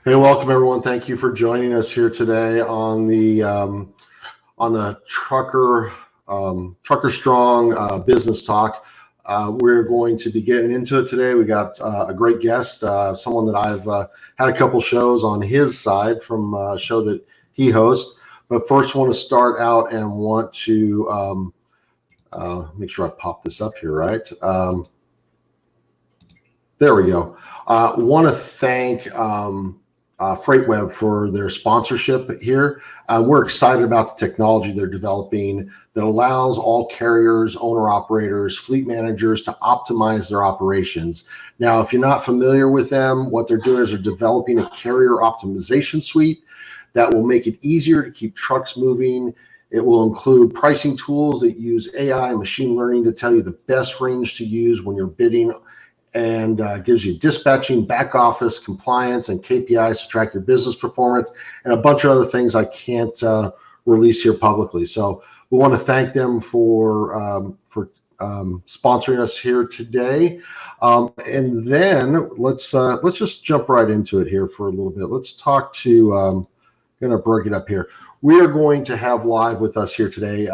Hey, welcome everyone. Thank you for joining us here today on the Trucker Strong Business Talk. We're going to be getting into it today. We got a great guest, someone that I've had a couple shows on his side from a show that he hosts. But first, want to start out and want to make sure I pop this up here, right? There we go. Want to thank Freightway for their sponsorship here. We're excited about the technology they're developing that allows all carriers, owner-operators, fleet managers to optimize their operations. Now, if you're not familiar with them, what they're doing is they're developing a carrier optimization suite that will make it easier to keep trucks moving. It will include pricing tools that use AI and machine learning to tell you the best range to use when you're bidding, and gives you dispatching, back office, compliance, and KPIs to track your business performance, and a bunch of other things I can't release here publicly. So we want to thank them for sponsoring us here today. And then let's just jump right into it here for a little bit. Let's talk to, I'm going to break it up here. We are going to have live with us here today,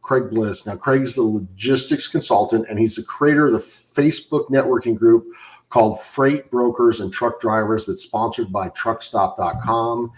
Craig Bliss. Now, Craig's the logistics consultant, and he's the creator of the Facebook networking group called Freight Brokers and Truck Drivers that's sponsored by truckstop.com.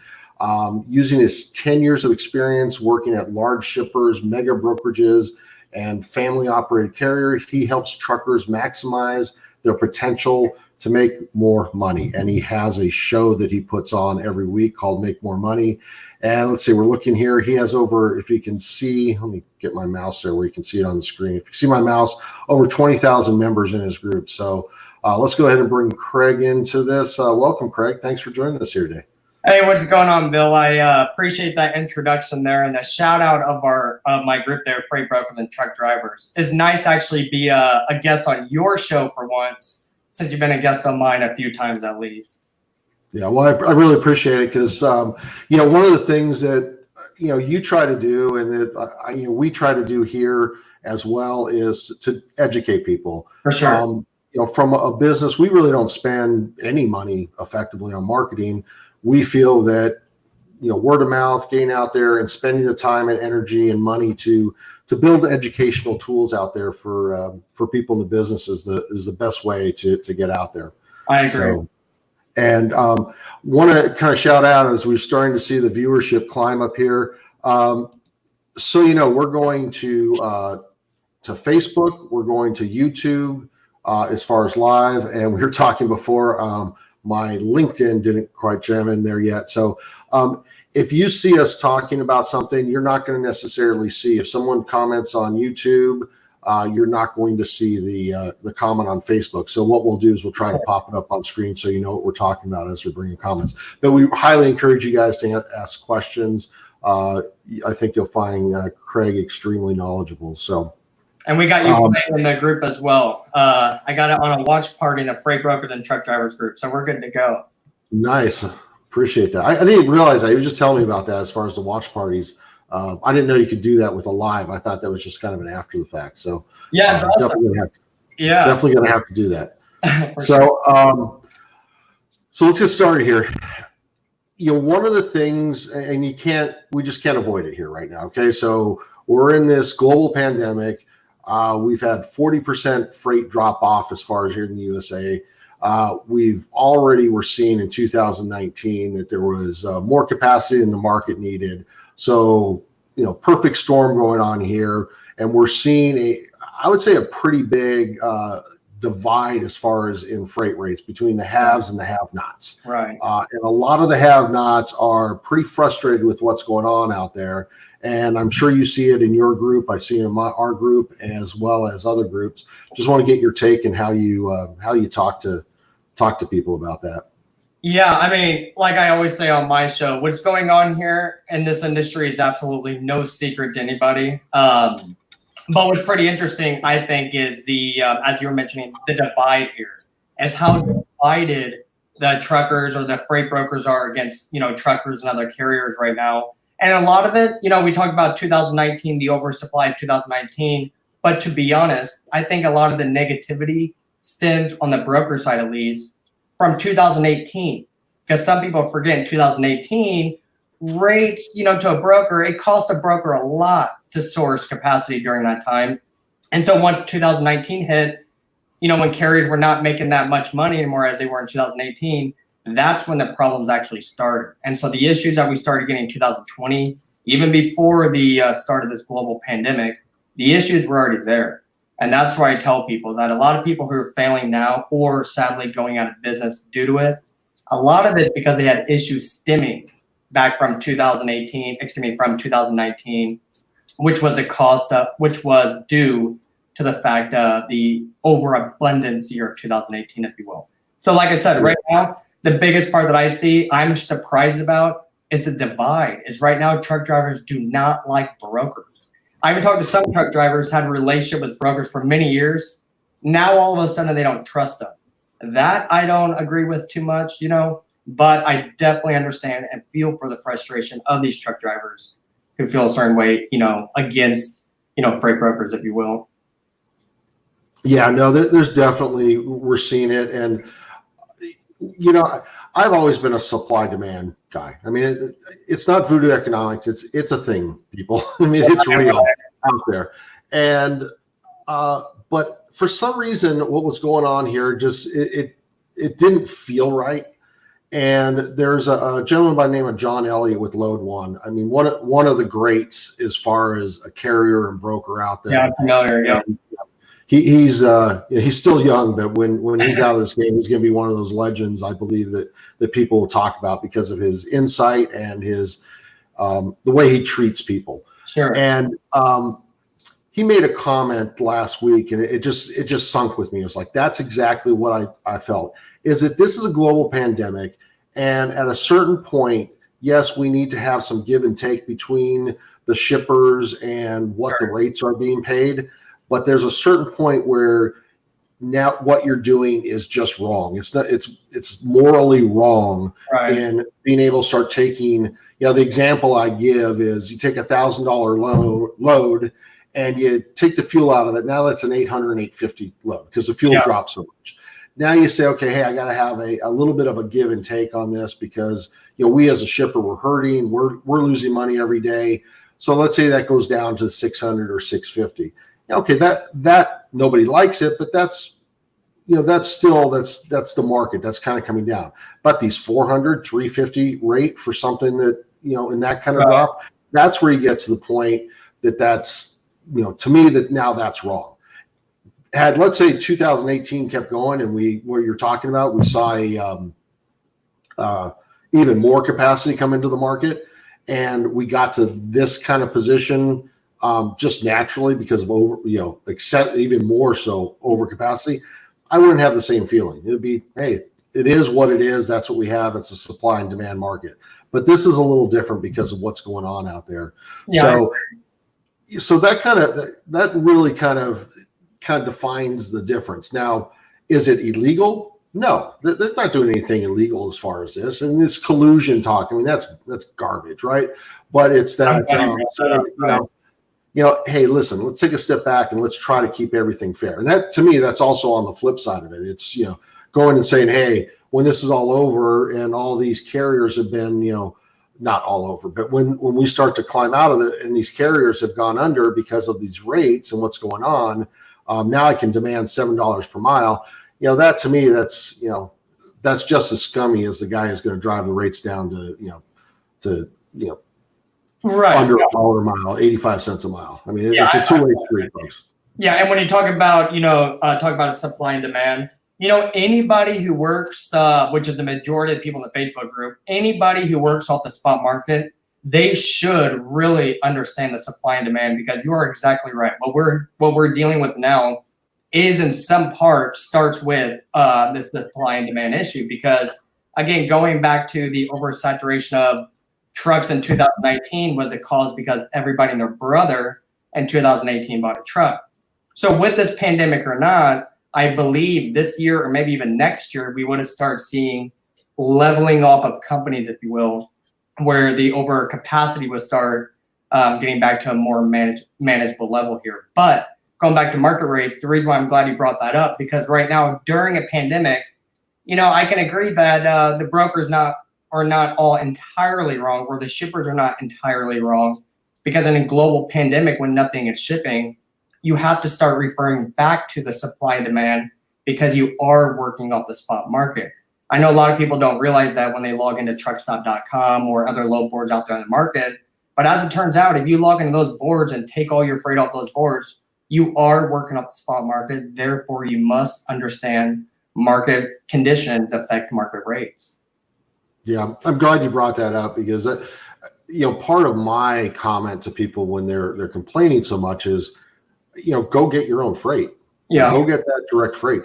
Using his 10 years of experience working at large shippers, mega brokerages, and family-operated carriers, he helps truckers maximize their potential to make more money. And he has a show that he puts on every week called Make More Money. And let's see, we're looking here. He has over, if you can see, let me get my mouse there where you can see it on the screen. If you see my mouse, over 20,000 members in his group. So let's go ahead and bring Craig into this. Welcome, Craig. Thanks for joining us here today. Hey, what's going on, Bill? I appreciate that introduction there, and the shout out of my group there, Freight Brokers and Truck Drivers. It's nice to actually be a guest on your show for once, since you've been a guest on mine a few times at least. Yeah, well, I really appreciate it because, one of the things that, you try to do and that, we try to do here as well is to educate people. For sure. From a business, we really don't spend any money effectively on marketing. We feel that, word of mouth, getting out there and spending the time and energy and money to build educational tools out there for people in the business is the best way to get out there. I agree. So, and want to kind of shout out as we're starting to see the viewership climb up here. We're going to Facebook, we're going to YouTube as far as live, and we were talking before. My LinkedIn didn't quite jam in there yet. So if you see us talking about something, you're not going to necessarily see. If someone comments on YouTube, you're not going to see the comment on Facebook. So what we'll do is we'll try to pop it up on screen so you know what we're talking about as we're bringing comments. But we highly encourage you guys to ask questions. I think you'll find Craig extremely knowledgeable. So. And we got you in the group as well. I got it on a watch party in a Freight Brokers and Truck Drivers group, so we're good to go. Nice. Appreciate that. I didn't realize that. You were just telling me about that as far as the watch parties. I didn't know you could do that with a live. I thought that was just kind of an after the fact. So yeah, it's awesome. Definitely gonna have to do that. So let's get started here. One of the things, and we just can't avoid it here right now. Okay, so we're in this global pandemic. We've had 40% freight drop off as far as here in the USA. We're seeing in 2019 that there was more capacity than the market needed. So, perfect storm going on here. And we're seeing I would say a pretty big divide as far as in freight rates between the haves and the have-nots. Right. And a lot of the have-nots are pretty frustrated with what's going on out there. And I'm sure you see it in your group. I see it in our group as well as other groups. Just want to get your take and how you talk to people about that. Yeah, I mean, like I always say on my show, what's going on here in this industry is absolutely no secret to anybody. But what's pretty interesting, I think, is as you were mentioning, the divide here, as how divided the truckers or the freight brokers are against, truckers and other carriers right now. And a lot of it, we talked about 2019, the oversupply of 2019. But to be honest, I think a lot of the negativity stems on the broker side, at least, from 2018. because some people forget in 2018, rates, to a broker, it cost a broker a lot to source capacity during that time. And so once 2019 hit, when carriers were not making that much money anymore as they were in 2018, that's when the problems actually started. And so the issues that we started getting in 2020, even before the start of this global pandemic, the issues were already there. And that's why I tell people that a lot of people who are failing now or sadly going out of business due to it, a lot of it is because they had issues stemming back from 2019, which was which was due to the fact of the overabundance year of 2018, if you will. So like I said, right now, the biggest part that I see, I'm surprised about, is the divide. Is right now truck drivers do not like brokers. I even talked to some truck drivers, had a relationship with brokers for many years. Now all of a sudden they don't trust them. That I don't agree with too much, but I definitely understand and feel for the frustration of these truck drivers who feel a certain way, against, freight brokers, if you will. Yeah, no, there's definitely, we're seeing it. And, I've always been a supply demand guy. I mean, it's not voodoo economics. It's a thing, people. I mean, it's real out there. And, but for some reason, what was going on here, just, it didn't feel right. And there's a gentleman by the name of John Elliott with Load One. I mean, one of the greats as far as a carrier and broker out there. Yeah, I'm familiar. Yeah. He's still young, but when he's out of this game, he's going to be one of those legends, I believe, that people will talk about because of his insight and his the way he treats people. Sure. And he made a comment last week, and it just sunk with me. It was like, that's exactly what I felt. Is that this is a global pandemic, and at a certain point, yes, we need to have some give and take between the shippers and what the rates are being paid. But there's a certain point where now what you're doing is just wrong. It's morally wrong in being able to start taking, the example I give is you take $1,000 load and you take the fuel out of it. Now that's an $800, $850 load because the fuel drops so much. Now you say, okay, hey, I got to have a little bit of a give and take on this because, we as a shipper, we're hurting, we're losing money every day. So let's say that goes down to $600 or $650. Okay, that nobody likes it, but that's the market. That's kind of coming down. But these $400, $350 rate for something that, in that kind of drop, that's where you get to the point that's, to me, that now that's wrong. Had, let's say 2018 kept going and where you're talking about, we saw even more capacity come into the market and we got to this kind of position just naturally because of except even more so overcapacity, I wouldn't have the same feeling. It would be, hey, it is what it is. That's what we have. It's a supply and demand market. But this is a little different because of what's going on out there. Yeah. So that really kind of defines the difference. Now, is it illegal? No, they're not doing anything illegal as far as this. And this collusion talk, I mean, that's garbage, right? But it's that, hey, listen, let's take a step back and let's try to keep everything fair. And that, to me, that's also on the flip side of it. It's, going and saying, hey, when this is all over and all these carriers have been, not all over, but when we start to climb out of it and these carriers have gone under because of these rates and what's going on, now I can demand $7 per mile. That to me, that's just as scummy as the guy who's going to drive the rates down to under $1 a mile, 85 cents a mile. I mean, it's a two-way street, folks. Yeah, and when you talk about a supply and demand, anybody who works, which is a majority of people in the Facebook group, anybody who works off the spot market, they should really understand the supply and demand because you are exactly right. What we're dealing with now is in some part starts with this supply and demand issue because, again, going back to the oversaturation of trucks in 2019 was a cause because everybody and their brother in 2018 bought a truck. So with this pandemic or not, I believe this year or maybe even next year, we would have started seeing leveling off of companies, if you will, where the overcapacity would start getting back to a more manageable level here. But going back to market rates, the reason why I'm glad you brought that up, because right now during a pandemic, I can agree that the brokers are not all entirely wrong, or the shippers are not entirely wrong, because in a global pandemic, when nothing is shipping, you have to start referring back to the supply and demand, because you are working off the spot market. I know a lot of people don't realize that when they log into truckstop.com or other load boards out there in the market. But as it turns out, if you log into those boards and take all your freight off those boards, you are working off the spot market. Therefore, you must understand market conditions affect market rates. Yeah, I'm glad you brought that up, because that, part of my comment to people when they're complaining so much is, go get your own freight. Yeah. Go get that direct freight.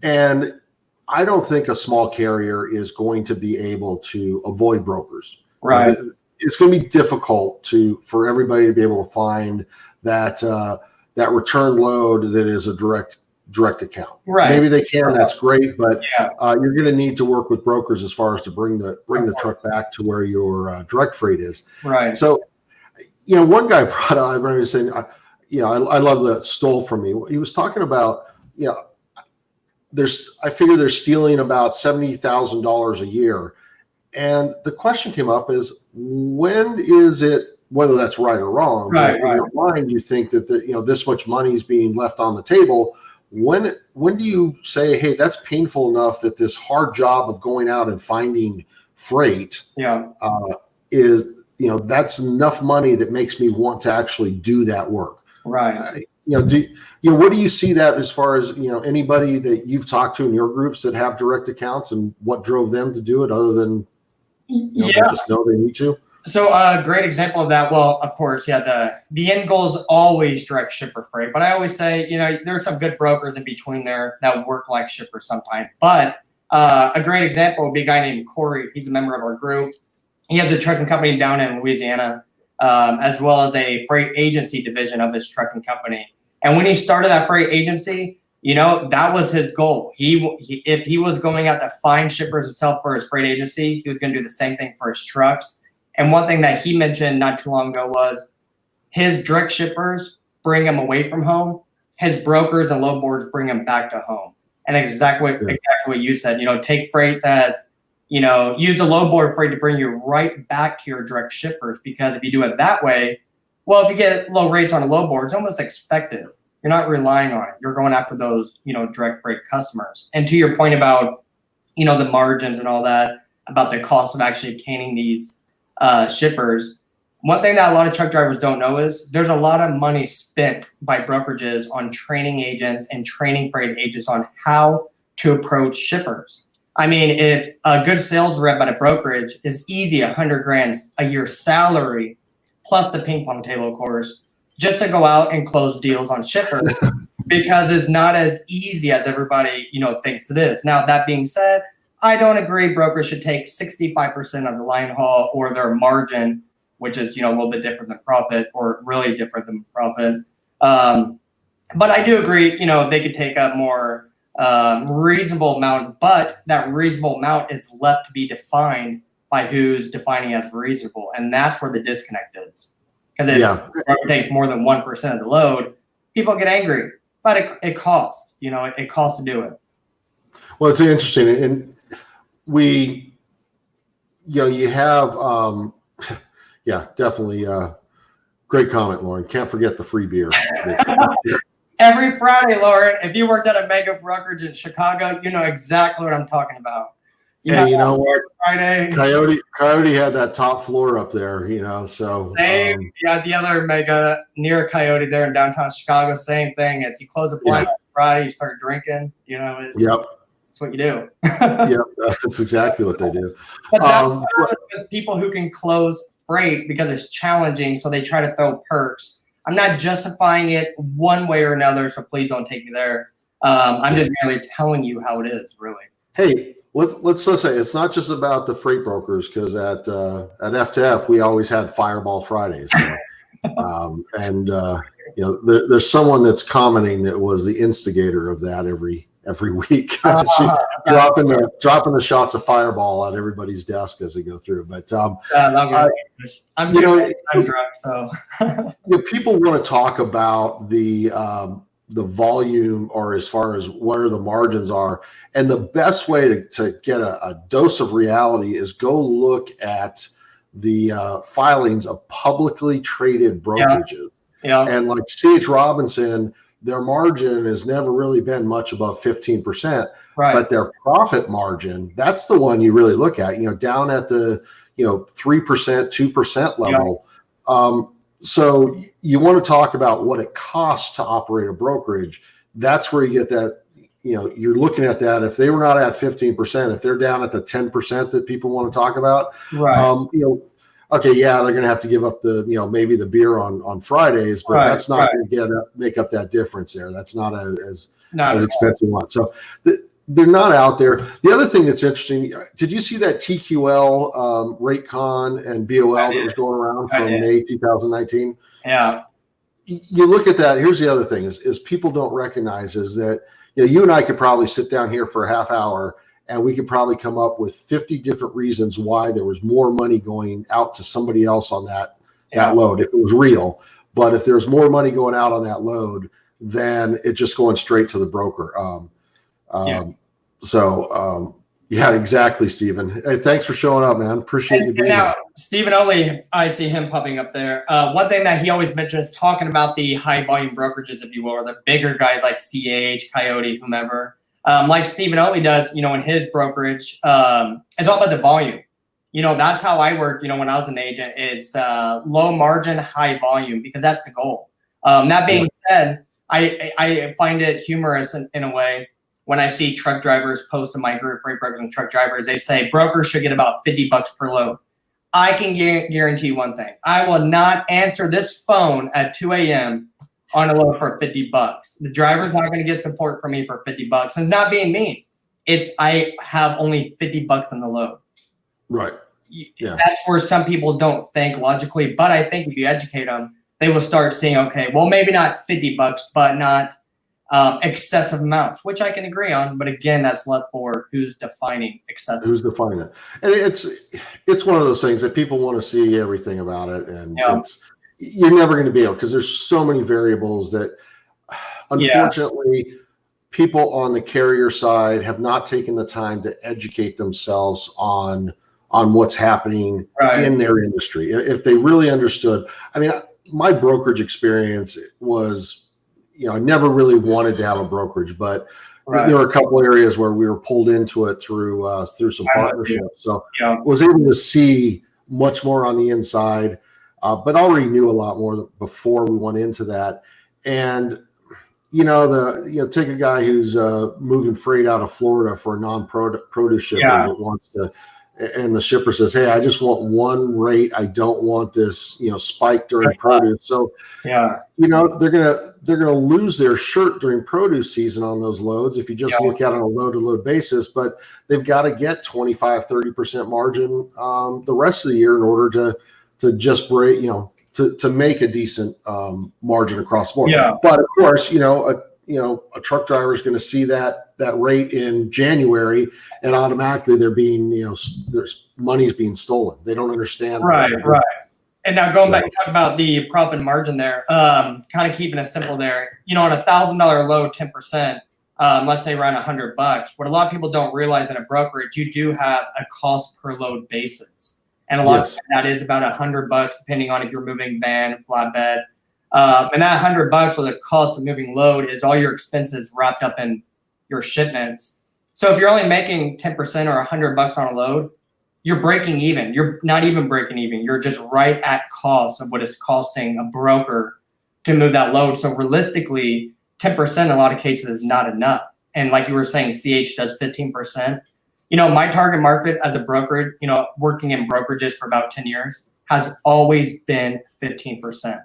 And I don't think a small carrier is going to be able to avoid brokers. Right. It's going to be difficult for everybody to be able to find that return load that is a direct account. Right. Maybe they can. That's great, but you're going to need to work with brokers as far as to bring the truck back to where your direct freight is. Right. So, one guy brought up, I remember saying, I love that stole from me. He was talking about, I figure they're stealing about $70,000 a year. And the question came up is, when is it, whether that's right or wrong, right, but in your mind, you think that this much money is being left on the table. When do you say, hey, that's painful enough that this hard job of going out and finding freight is, that's enough money that makes me want to actually do that work? Right. What do you see that as far as, anybody that you've talked to in your groups that have direct accounts, and what drove them to do it other than, they just know they need to? So a great example of that, well, of course, the end goal is always direct shipper freight. But I always say, there are some good brokers in between there that work like shippers sometimes. But a great example would be a guy named Corey. He's a member of our group. He has a trucking company down in Louisiana, as well as a freight agency division of his trucking company. And when he started that freight agency, that was his goal. If he was going out to find shippers himself for his freight agency, he was going to do the same thing for his trucks. And one thing that he mentioned not too long ago was his direct shippers bring him away from home. His brokers and load boards bring him back to home. And exactly what you said, take freight that, use the load board freight to bring you right back to your direct shippers. Because if you do it that way, well, if you get low rates on a load board, it's almost expected. You're not relying on it. You're going after those, direct freight customers. And to your point about, the margins and all that, about the cost of actually obtaining these shippers, one thing that a lot of truck drivers don't know is there's a lot of money spent by brokerages on training agents and training freight agents on how to approach shippers. I mean, if a good sales rep at a brokerage is easy, $100,000 a year salary, plus the ping pong table, of course, just to go out and close deals on shippers, because it's not as easy as everybody, thinks it is. Now, that being said, I don't agree brokers should take 65% of the line haul or their margin, which is, a little bit different than profit, or really different than profit. But I do agree, they could take a more reasonable amount, but that reasonable amount is left to be defined by who's defining as reasonable. And that's where the disconnect is. Because if it takes more than 1% of the load, people get angry. But it costs, it costs to do it. Well, it's interesting. And we, you have, definitely great comment, Lauren. Can't forget the free beer. Every Friday, Lauren, if you worked at a mega brokerage in Chicago, you know exactly what I'm talking about. And you know what? Friday. Coyote had that top floor up there, so. Same. The other mega near Coyote there in downtown Chicago, same thing. It's you close a blind on Friday, you start drinking, it's what you do. That's exactly what they do. But that's with people who can close freight because it's challenging, so they try to throw perks. I'm not justifying it one way or another, so please don't take me there. I'm just merely telling you how it is, really. Hey, let's say it's not just about the freight brokers, because at F2F we always had Fireball Fridays. So, there's someone that's commenting that was the instigator of that every week, dropping the shots of Fireball on everybody's desk as they go through. But I'm drunk, so people want to talk about the the volume or as far as where the margins are. And the best way to get a dose of reality is go look at the filings of publicly traded brokerages. Yeah. And like C.H. Robinson, their margin has never really been much above 15%, Right. but their profit margin, that's the one you really look at, down at the, 3%, 2% level. So you want to talk about what it costs to operate a brokerage. That's where you get that, you're looking at that. If they were not at 15%, if they're down at the 10% that people want to talk about, right. Okay, yeah, they're going to have to give up the, maybe the beer on Fridays, but that's not going to make up that difference there. That's not as expensive one. So they're not out there. The other thing that's interesting, did you see that TQL, RateCon and BOL that was going around from May 2019? Yeah. You look at that. Here's the other thing is people don't recognize is that, you and I could probably sit down here for a half hour and we could probably come up with 50 different reasons why there was more money going out to somebody else on that load, if it was real. But if there's more money going out on that load, then it's just going straight to the broker. Yeah, exactly, Stephen. Hey, thanks for showing up, man. Appreciate you being here. Stephen Oley, I see him popping up there. One thing that he always mentions, talking about the high volume brokerages, if you will, or the bigger guys like CH, Coyote, whomever. Like Stephen Oley does, in his brokerage, it's all about the volume. That's how I work, when I was an agent. It's low margin, high volume, because that's the goal. That being said, I find it humorous in a way when I see truck drivers post in my group, Freight Brokers and Truck Drivers, they say brokers should get about $50 per load. I can guarantee one thing. I will not answer this phone at 2 a.m. on a load for $50. The driver's not going to get support from me for $50. And it's not being mean. I have only $50 in the load. Right. Yeah. That's where some people don't think logically, but I think if you educate them, they will start seeing, okay, well, maybe not $50, but not excessive amounts, which I can agree on. But again, that's left for who's defining excessive. Who's defining it? And it's one of those things that people want to see everything about it. And you're never going to be able, because there's so many variables that unfortunately people on the carrier side have not taken the time to educate themselves on what's happening in their industry. If they really understood, I mean, my brokerage experience was, I never really wanted to have a brokerage, but there were a couple areas where we were pulled into it through some partnerships. So was able to see much more on the inside, but already knew a lot more before we went into that. And, take a guy who's moving freight out of Florida for a non-produce shipper that wants to, and the shipper says, hey, I just want one rate. I don't want this, spike during produce. So, they're gonna lose their shirt during produce season on those loads if you just look at it on a load-to-load basis. But they've got to get 25, 30% margin the rest of the year in order to just break, to make a decent margin across the board. But of course, a truck driver is going to see that rate in January, and automatically they're being, there's money's being stolen. They don't understand. Right. And now going back to talk about the profit margin there, kind of keeping it simple there. On a $1,000 load, 10%, let's say around $100. What a lot of people don't realize in a brokerage, you do have a cost per load basis, and a lot of that is about $100, depending on if you're moving van, flatbed. And that $100 for the cost of moving load is all your expenses wrapped up in your shipments. So if you're only making 10% or $100 on a load, you're breaking even. You're not even breaking even. You're just right at cost of what it's costing a broker to move that load. So realistically, 10% in a lot of cases is not enough. And like you were saying, CH does 15%. My target market as a broker, working in brokerages for about 10 years, has always been 15%.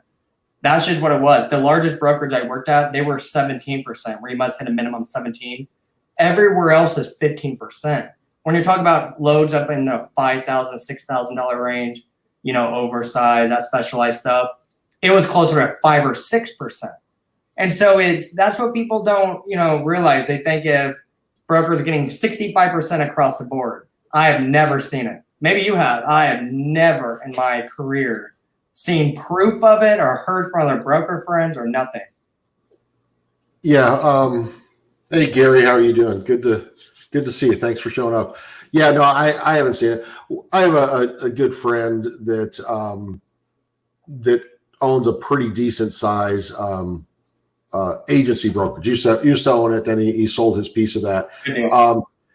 That's just what it was. The largest brokerage I worked at, they were 17%, where you must hit a minimum 17. Everywhere else is 15%. When you're talking about loads up in the $5,000, $6,000 range, oversized, that specialized stuff, it was closer to 5 or 6%. And so that's what people don't, realize. They think if brokers are getting 65% across the board. I have never seen it. Maybe you have. I have never in my career seen proof of it or heard from other broker friends or nothing. Yeah. Hey, Gary, how are you doing? Good to see you. Thanks for showing up. Yeah, no, I haven't seen it. I have a good friend that owns a pretty decent size agency brokerage. Used to own it, then he sold his piece of that.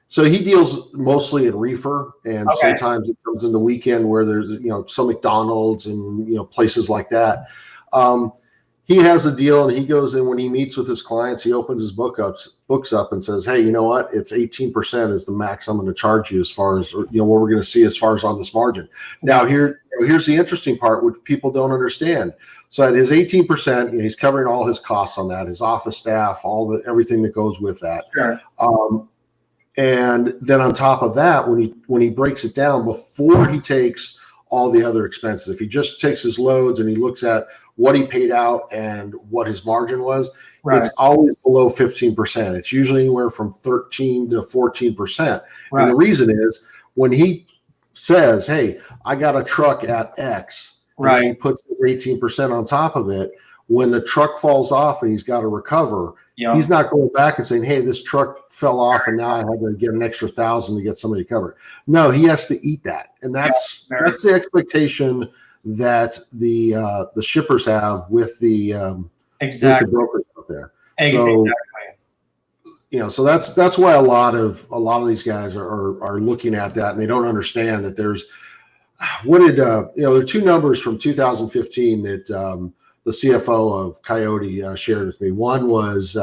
So he deals mostly in reefer, and sometimes it comes in the weekend where there's some McDonald's and places like that. He has a deal, and he goes in when he meets with his clients. He opens his books up and says, "Hey, you know what? It's 18% is the max I'm going to charge you as far as what we're going to see as far as on this margin." Now here's the interesting part, which people don't understand. So at his 18%, he's covering all his costs on that, his office staff, everything that goes with that. Sure. And then on top of that, when he breaks it down before he takes all the other expenses, if he just takes his loads and he looks at what he paid out and what his margin was, it's always below 15%. It's usually anywhere from 13 to 14%. And the reason is when he says, "Hey, I got a truck at X," and he puts his 18% on top of it. When the truck falls off and he's got to recover, he's not going back and saying, "Hey, this truck fell off and now I had to get an extra 1,000 to get somebody covered." No, he has to eat that, and that's the expectation that the shippers have with the brokers out there. So so that's why a lot of these guys are looking at that, and they don't understand that there's there are two numbers from 2015 that the CFO of Coyote shared with me. One was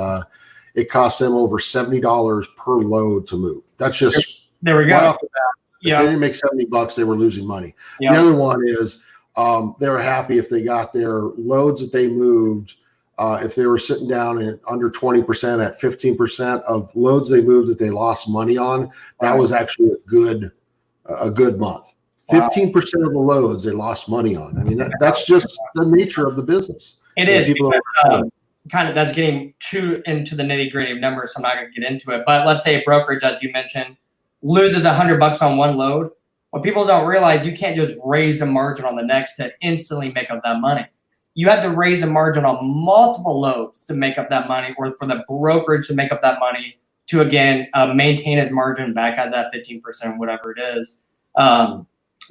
it cost them over $70 per load to move. That's just there we go. Right off the bat. If they didn't make $70, they were losing money. The other one is they were happy if they got their loads that they moved. If they were sitting down at under 20% at 15% of loads they moved that they lost money on, that was actually a good month. 15% of the loads they lost money on. I mean, that's just the nature of the business. It is because, kind of that's getting too into the nitty gritty of numbers. So I'm not going to get into it. But let's say a brokerage, as you mentioned, loses $100 on one load. What people don't realize, you can't just raise a margin on the next to instantly make up that money. You have to raise a margin on multiple loads to make up that money, or for the brokerage to make up that money to, again, maintain his margin back at that 15%, whatever it is.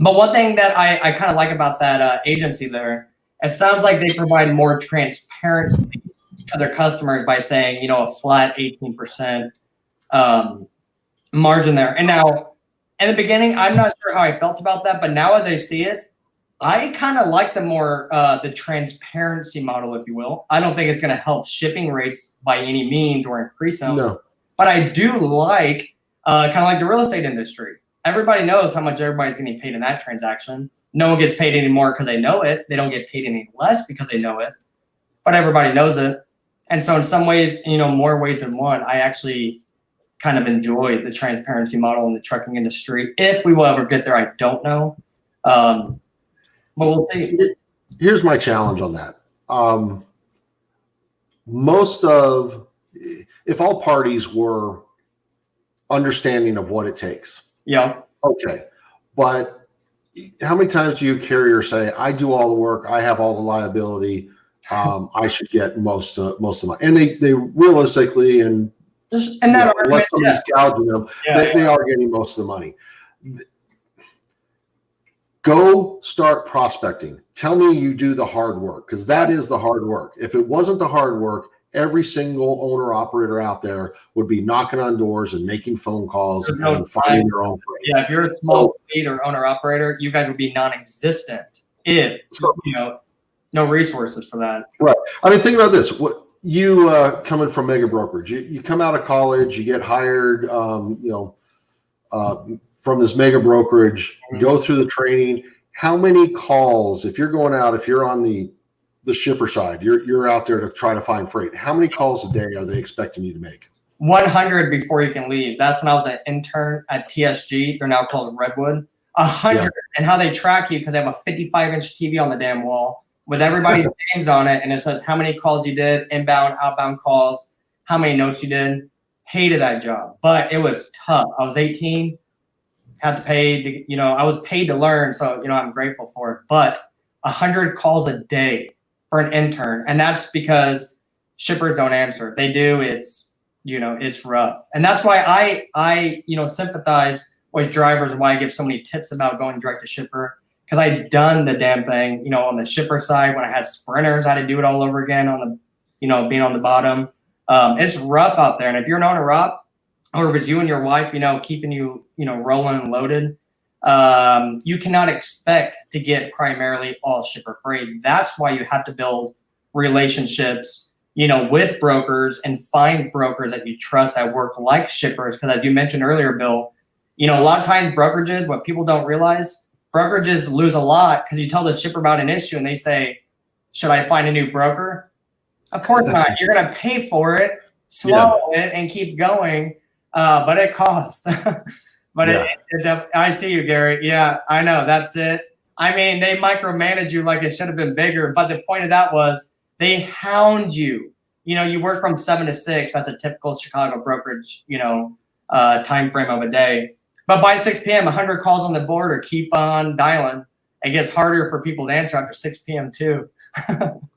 But one thing that I kind of like about that agency there, it sounds like they provide more transparency to their customers by saying, a flat 18% margin there. And now, in the beginning, I'm not sure how I felt about that, but now as I see it, I kind of like the transparency model, if you will. I don't think it's going to help shipping rates by any means or increase them. No. But I do like kind of like the real estate industry. Everybody knows how much everybody's getting paid in that transaction. No one gets paid any more because they know it. They don't get paid any less because they know it. But everybody knows it. And so in some ways, more ways than one, I actually kind of enjoy the transparency model in the trucking industry. If we will ever get there, I don't know. But we'll see. Here's my challenge on that. If all parties were understanding of what it takes. Yeah. Okay. But how many times do you carriers say, "I do all the work, I have all the liability, I should get most of my," and they realistically unless somebody's gouging them, they are getting most of the money. Go start prospecting. Tell me you do the hard work, because that is the hard work. If it wasn't the hard work, every single owner operator out there would be knocking on doors and making phone calls and finding their own freight. Yeah, if you're a small fleet or owner operator, you guys would be non-existent if no resources for that. Right. I mean, think about this. What you coming from mega brokerage, you come out of college, you get hired, from this mega brokerage, go through the training. How many calls, if you're on the shipper side, you're out there to try to find freight, how many calls a day are they expecting you to make? 100 before you can leave. That's when I was an intern at TSG. They're now called Redwood. 100. Yeah. And how they track you, because they have a 55-inch TV on the damn wall with everybody's names on it, and it says how many calls you did, inbound, outbound calls, how many notes you did. Hated that job, but it was tough. I was 18, had to pay to, I was paid to learn, so I'm grateful for it. But 100 calls a day for an intern, and that's because shippers don't answer. If they do, it's, you know, it's rough. And that's why I you know, sympathize with drivers and why I give so many tips about going direct to shipper, because I've done the damn thing, you know, on the shipper side. When I had sprinters, I had to do it all over again on the, you know, being on the bottom. It's rough out there. And if you're an owner op, or if it's you and your wife, you know, keeping you, you know, rolling and loaded, you cannot expect to get primarily all shipper freight. That's why you have to build relationships, you know, with brokers and find brokers that you trust that work like shippers. Because as you mentioned earlier, Bill, you know, a lot of times brokerages, what people don't realize, brokerages lose a lot because you tell the shipper about an issue and they say, should I find a new broker? Of course not. You're going to pay for it, swallow it, and keep going. But it costs. But I see you, Gary. Yeah, I know. That's it. I mean, they micromanage you like it should have been bigger. But the point of that was they hound you. You know, you work from 7 to 6. That's a typical Chicago brokerage, you know, time frame of a day. But by 6 p.m., 100 calls on the board or keep on dialing. It gets harder for people to answer after 6 p.m. too.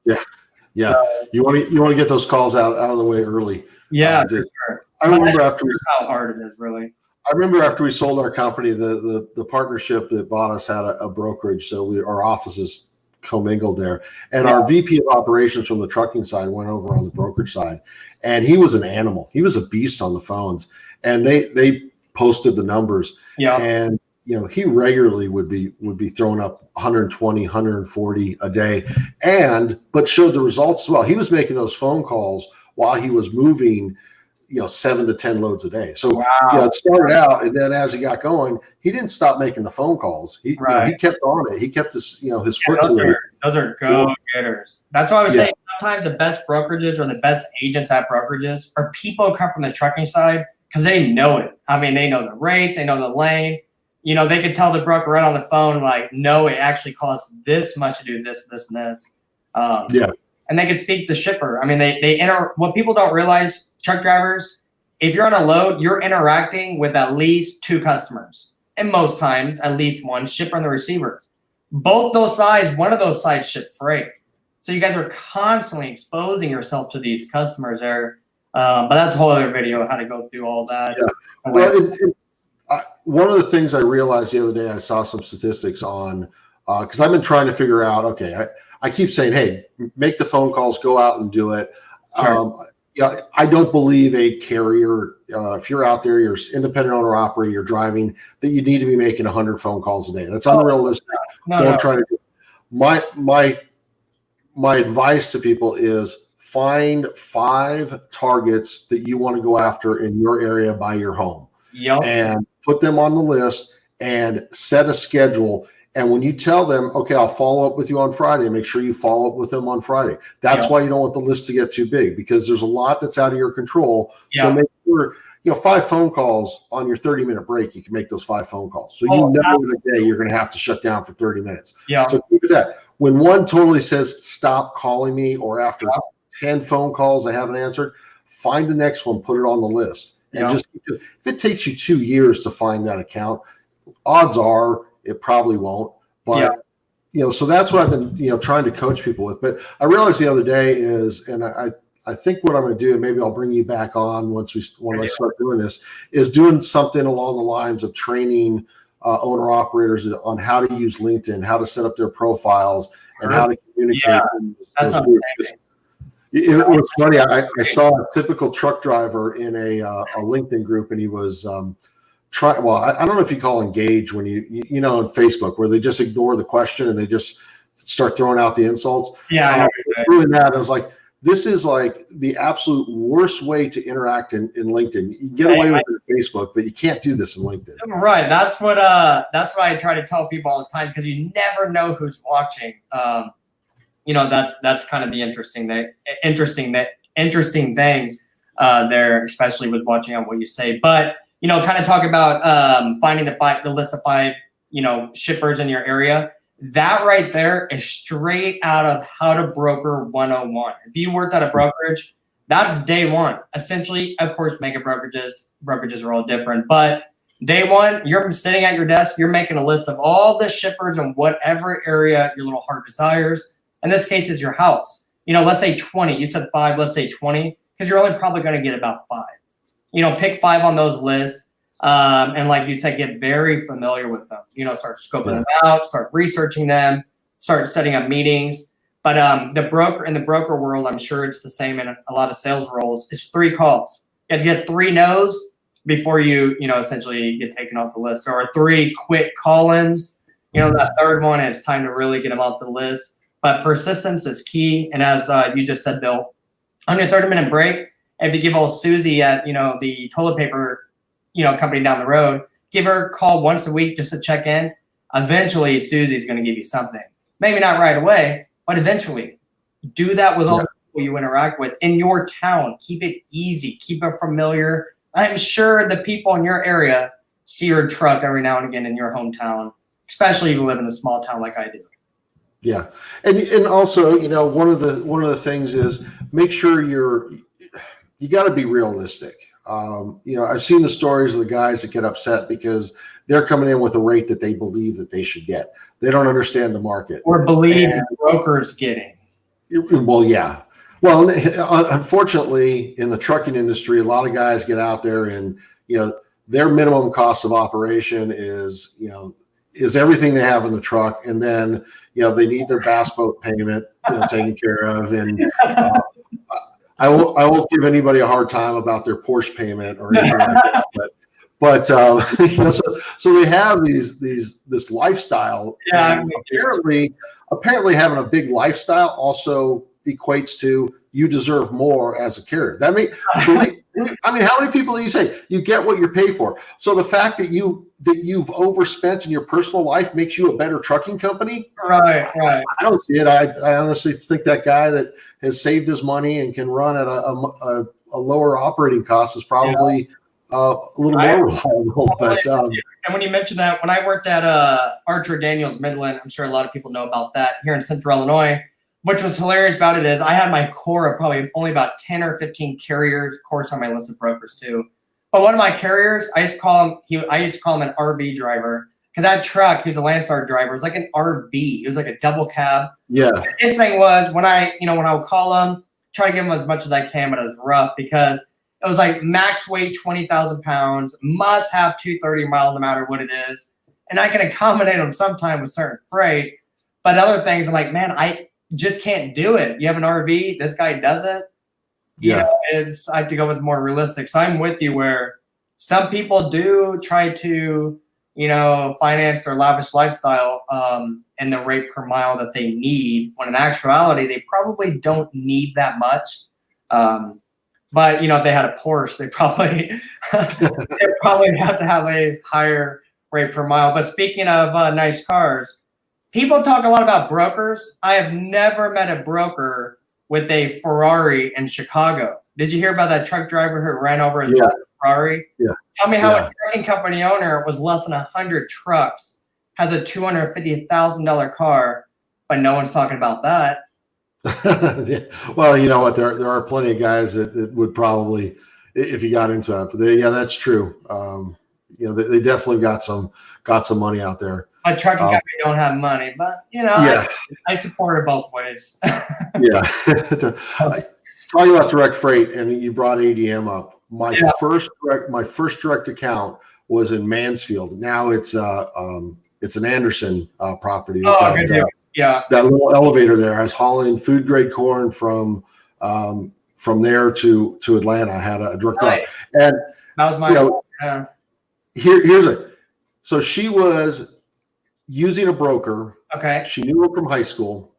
Yeah. So, You want to get those calls out of the way early. Yeah, for sure. I remember after how hard it is, really. I remember after we sold our company, the partnership that bought us had a brokerage, so our offices commingled there. And our VP of operations from the trucking side went over on the brokerage side, and he was an animal. He was a beast on the phones, and they posted the numbers. Yeah. And you know, he regularly would be throwing up 120, 140 a day, but showed the results as well. He was making those phone calls while he was moving, you know, 7 to 10 loads a day. So it started out, and then as he got going, he didn't stop making the phone calls. He kept on it. He kept his foot to the. Those are go-getters. That's why I was saying sometimes the best brokerages or the best agents at brokerages are people who come from the trucking side because they know it. I mean, they know the rates, they know the lane. You know, they could tell the broker right on the phone, like, no, it actually costs this much to do this, this, and this. And they could speak to shipper. I mean, they enter. What people don't realize, truck drivers, if you're on a load, you're interacting with at least 2 customers. And most times, at least one, shipper and the receiver. Both those sides, one of those sides ship freight. So you guys are constantly exposing yourself to these customers there. But that's a whole other video, how to go through all that. Yeah. Well, one of the things I realized the other day, I saw some statistics on, because I've been trying to figure out, okay, I keep saying, hey, make the phone calls, go out and do it. Sure. I don't believe a carrier, if you're out there, you're independent owner operator, you're driving, that you need to be making 100 phone calls a day. That's unrealistic. Don't try to do it. My advice to people is find 5 targets that you want to go after in your area by your home. And put them on the list and set a schedule. And when you tell them, okay, I'll follow up with you on Friday, make sure you follow up with them on Friday. That's why you don't want the list to get too big, because there's a lot that's out of your control. So make sure, 5 phone calls on your 30-minute break, you can make those 5 phone calls. So in a day you're going to have to shut down for 30 minutes. So keep it that. When one totally says, stop calling me, or after 10 phone calls I haven't answered, find the next one, put it on the list. And just, if it takes you 2 years to find that account, odds are it probably won't. But, so that's what I've been, trying to coach people with. But I realized the other day is, and I think what I'm going to do, and maybe I'll bring you back on when I start doing this, is doing something along the lines of training owner operators on how to use LinkedIn, how to set up their profiles, and how to communicate. That's amazing. It was funny. I saw a typical truck driver in a LinkedIn group, and he was I don't know if you call engage when you know on Facebook, where they just ignore the question and they just start throwing out the insults. I know doing that. I was like, this is like the absolute worst way to interact in LinkedIn. You can get away with it in Facebook, but you can't do this in LinkedIn. Right. That's what I try to tell people all the time, because you never know who's watching. That's kind of the interesting thing there, especially with watching on what you say. But kind of talk about finding the list of 5 shippers in your area. That right there is straight out of How to Broker 101. If you worked at a brokerage, that's day one. Essentially, of course, mega brokerages are all different, but day one, you're sitting at your desk, you're making a list of all the shippers in whatever area your little heart desires. In this case, it's your house. let's say 20. You said 5, let's say 20, because you're only probably going to get about 5. Pick 5 on those lists. And like you said, get very familiar with them. Start scoping them out, start researching them, start setting up meetings. But in the broker world, I'm sure it's the same in a lot of sales roles. It's 3 calls. You have to get 3 no's before you essentially get taken off the list, or 3 quick call-ins. That third one, it's time to really get them off the list. But persistence is key. And as you just said, Bill, on your 30-minute break, if you give old Susie at the toilet paper company down the road, give her a call once a week just to check in. Eventually, Susie's going to give you something. Maybe not right away, but eventually. Do that with all the people you interact with in your town. Keep it easy. Keep it familiar. I'm sure the people in your area see your truck every now and again in your hometown, especially if you live in a small town like I do. Yeah, and also, one of the things is make sure you got to be realistic. I've seen the stories of the guys that get upset because they're coming in with a rate that they believe that they should get. They don't understand the market or believe the broker's getting. Well, yeah. Well, unfortunately, in the trucking industry, a lot of guys get out there and their minimum cost of operation is everything they have in the truck, and then they need their bass boat payment taken care of, and I won't give anybody a hard time about their Porsche payment or anything like that, but so they have this lifestyle. Yeah, and apparently having a big lifestyle also equates to you deserve more as a carrier. How many people do you say you get what you pay for? So the fact that you've overspent in your personal life makes you a better trucking company? Right. I don't see it. I honestly think that guy that has saved his money and can run at a lower operating cost is probably a little more reliable. But and when you mentioned that, when I worked at Archer Daniels Midland, I'm sure a lot of people know about that here in Central Illinois. Which was hilarious about it is I had my core of probably only about 10 or 15 carriers, of course, on my list of brokers too. But one of my carriers, I used to call him an RV driver, because that truck, he was a Landstar driver, it was like an RV. It was like a double cab. Yeah. And his thing was when I would call him, try to give him as much as I can, but it was rough because it was like max weight 20,000 pounds, must have 230 miles no matter what it is. And I can accommodate him sometime with certain freight. But other things, I'm like, man, I just can't do it. You have an RV, this guy doesn't. I have to go with more realistic. So I'm with you where some people do try to, finance their lavish lifestyle and the rate per mile that they need, when in actuality, they probably don't need that much. But if they had a Porsche, they probably have to have a higher rate per mile. But speaking of nice cars, people talk a lot about brokers. I have never met a broker with a Ferrari in Chicago. Did you hear about that truck driver who ran over his Ferrari? Yeah. Tell me how a trucking company owner with less than 100 trucks has a $250,000 car, but no one's talking about that. Well, you know what? There are plenty of guys that would probably, if you got into that. But that's true. They definitely got some money out there. A trucking company don't have money, but I support it both ways. Yeah. Talking about direct freight, and you brought ADM up. My first direct account was in Mansfield. Now it's an Anderson property. That little elevator there. I was hauling food grade corn from there to Atlanta. I had a direct run, and that was my here's it. So she was using a broker. Okay. She knew her from high school,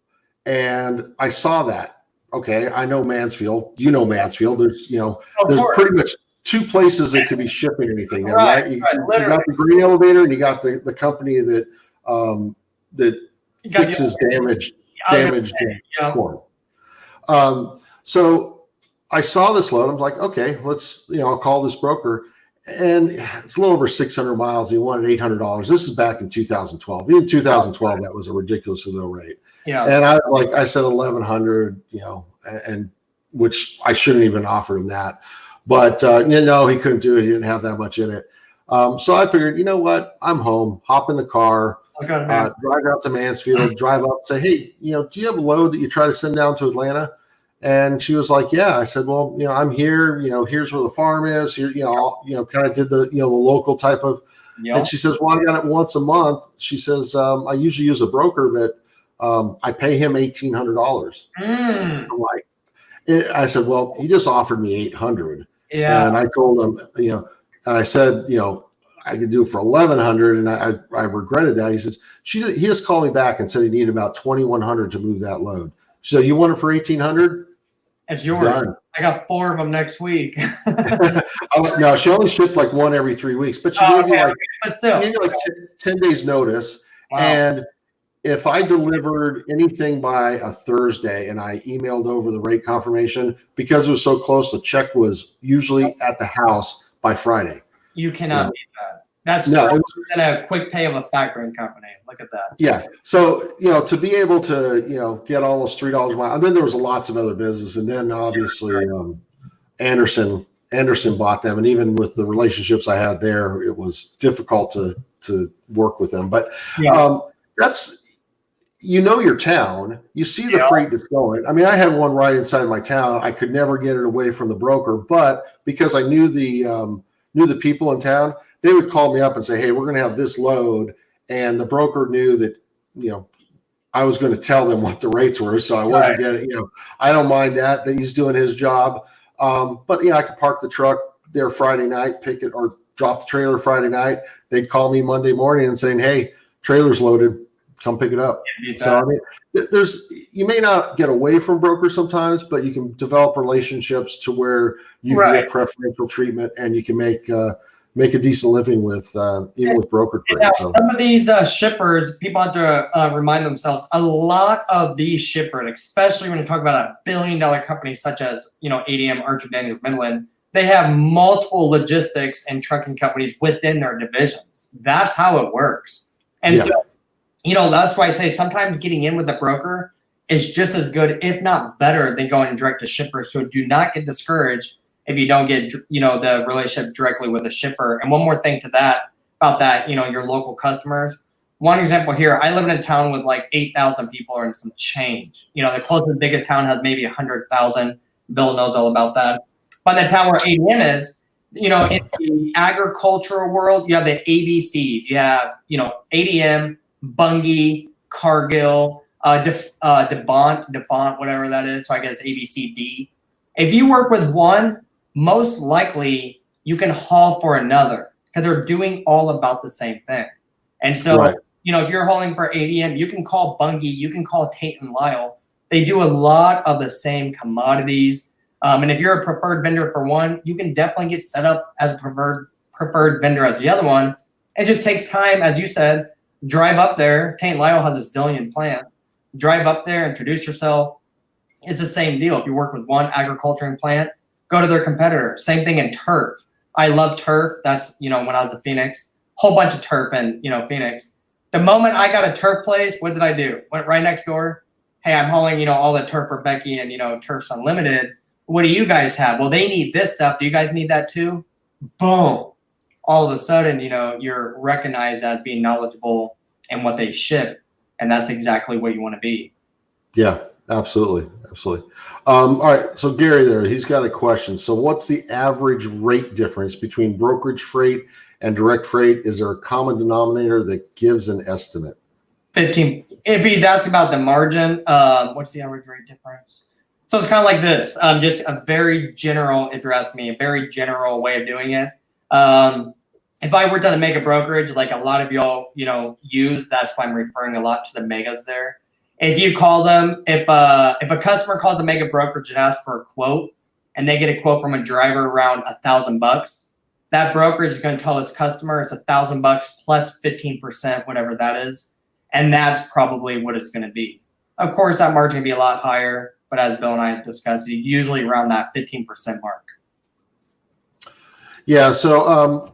and I saw that. Okay, I know Mansfield. You know Mansfield. There's there's pretty much 2 places that could be shipping anything there, right? You got the green elevator, and you got the company that fixes damaged corn. So I saw this load. I'm like, okay, let's I'll call this broker. And it's a little over 600 miles. He wanted $800. This is back in 2012. In 2012, that was a ridiculously low rate. Yeah. And I said 1,100, and which I shouldn't even offer him that. But no, he couldn't do it. He didn't have that much in it. So I figured, you know what? I'm home. Hop in the car. drive out to Mansfield, drive up, say, hey, do you have a load that you try to send down to Atlanta? And she was like, yeah. I said, well, I'm here, here's where the farm is here, kind of did the local type of, and she says, well, I got it once a month. She says, I usually use a broker, but I pay him $1,800. I'm like, I said, well, he just offered me $800. Yeah. And I told him, and I said, I could do it for $1,100, and I regretted that. He says he just called me back and said he needed about $2,100 to move that load. She said, you want it for $1,800? It's yours. Done. I got 4 of them next week. No, she only shipped like 1 every 3 weeks, but she gave you like 10 days notice. Wow. And if I delivered anything by a Thursday and I emailed over the rate confirmation, because it was so close, the check was usually at the house by Friday. You cannot beat that. That's than a quick pay of a factoring company. Look at that. Yeah. So, to be able to, get almost $3 a mile, and then there was lots of other business. And then obviously Anderson bought them. And even with the relationships I had there, it was difficult to work with them. But that's, your town, you see the freight that's going. I mean, I had one right inside my town. I could never get it away from the broker, but because I knew the people in town, they would call me up and say, hey, we're going to have this load. And the broker knew that, I was going to tell them what the rates were. So I wasn't getting, I don't mind that he's doing his job. But I could park the truck there Friday night, pick it, or drop the trailer Friday night. They'd call me Monday morning and saying, hey, trailer's loaded, come pick it up. So I mean, you may not get away from brokers sometimes, but you can develop relationships to where you can get preferential treatment, and you can make a decent living with even with brokered freight. So some of these shippers, people have to remind themselves, a lot of these shippers, especially when you talk about a billion-dollar company such as ADM, Archer Daniels Midland, they have multiple logistics and trucking companies within their divisions. That's how it works. And so, that's why I say sometimes getting in with a broker is just as good, if not better, than going direct to shippers. So do not get discouraged if you don't get, the relationship directly with the shipper. And one more thing about that, your local customers. One example here, I live in a town with like 8,000 people and some change. The closest biggest town has maybe 100,000. Bill knows all about that. But the town where ADM is, in the agricultural world, you have the ABCs. You have, ADM, Bunge, Cargill, Devont, whatever that is. So I guess ABCD. If you work with one, most likely you can haul for another because they're doing all about the same thing. And so, if you're hauling for ADM, you can call Bunge, you can call Tate and Lyle. They do a lot of the same commodities. And if you're a preferred vendor for one, you can definitely get set up as a preferred vendor as the other one. It just takes time, as you said. Drive up there. Tate and Lyle has a zillion plants. Drive up there, introduce yourself. It's the same deal. If you work with one agriculturing plant, go to their competitor. Same thing in turf. I love turf. That's, when I was in Phoenix, whole bunch of turf in, Phoenix. The moment I got a turf place, what did I do? Went right next door. Hey, I'm hauling, all the turf for Becky and, Turf's Unlimited. What do you guys have? Well, they need this stuff. Do you guys need that too? Boom. All of a sudden, you're recognized as being knowledgeable in what they ship. And that's exactly what you want to be. Yeah, absolutely. Absolutely. All right. So Gary there, he's got a question. So what's the average rate difference between brokerage freight and direct freight? Is there a common denominator that gives an estimate? 15. If he's asking about the margin, what's the average rate difference? So it's kind of like this, just a very general, if you're asking me, a very general way of doing it. If I worked on a mega brokerage, like a lot of y'all, use, that's why I'm referring a lot to the megas there. If you call them, if a customer calls a mega brokerage and asks for a quote, and they get a quote from a driver around $1,000, that brokerage is going to tell his customer it's $1,000 plus 15%, whatever that is, and that's probably what it's going to be. Of course, that margin can be a lot higher, but as Bill and I have discussed, it's usually around that 15% mark. Yeah. So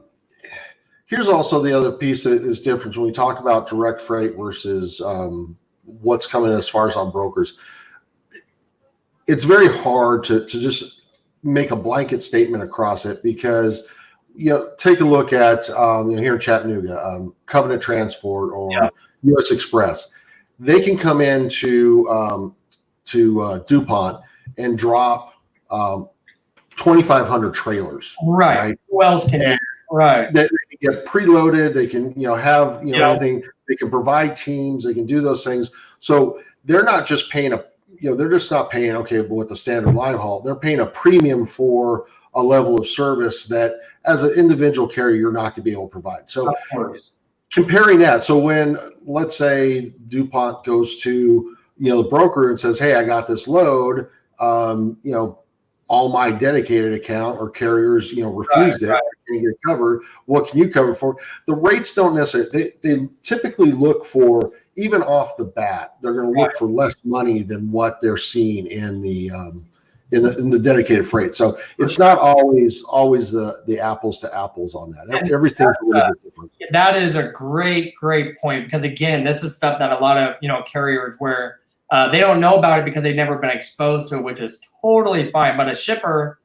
here's also the other piece that is different when we talk about direct freight versus what's coming as far as on brokers. It's very hard to just make a blanket statement across it because take a look at here in Chattanooga, Covenant Transport or U.S. Express. They can come in to DuPont and drop 2,500 trailers. Right. Who else can? Right. They can get preloaded. They can have everything. They can provide teams. They can do those things. So they're not just paying they're just not paying with the standard line haul. They're paying a premium for a level of service that, as an individual carrier, you're not going to be able to provide. So comparing that, so when, let's say, DuPont goes to the broker and says, hey, I got this load, all my dedicated account or carriers refused it, can get covered, what can you cover for? The rates don't necessarily, they typically look for, even off the bat, they're going to look for less money than what they're seeing in the dedicated freight. So it's not always the apples to apples on that. Everything's a little bit different. That is a great point, because again, this is stuff that a lot of carriers where they don't know about it because they've never been exposed to it, which is totally fine. But a shipper,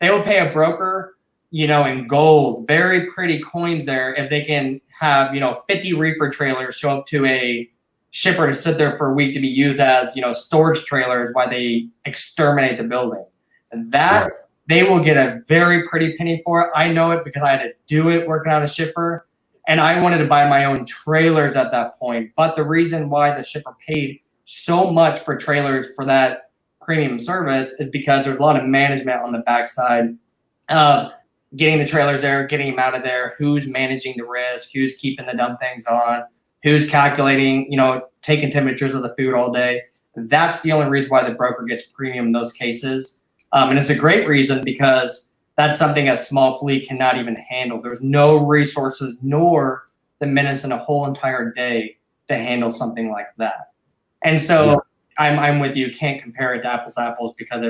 they will pay a broker in gold, very pretty coins there, if they can have 50 reefer trailers show up to a shipper to sit there for a week to be used as storage trailers while they exterminate the building. And that they will get a very pretty penny for it. I know it because I had to do it working on a shipper, and I wanted to buy my own trailers at that point. But the reason why the shipper paid so much for trailers for that premium service is because there's a lot of management on the backside of getting the trailers there, getting them out of there, who's managing the risk, who's keeping the dumb things on, who's calculating, taking temperatures of the food all day. That's the only reason why the broker gets premium in those cases. And it's a great reason, because that's something a small fleet cannot even handle. There's no resources nor the minutes in a whole entire day to handle something like that. And so I'm with you. Can't compare it to apples because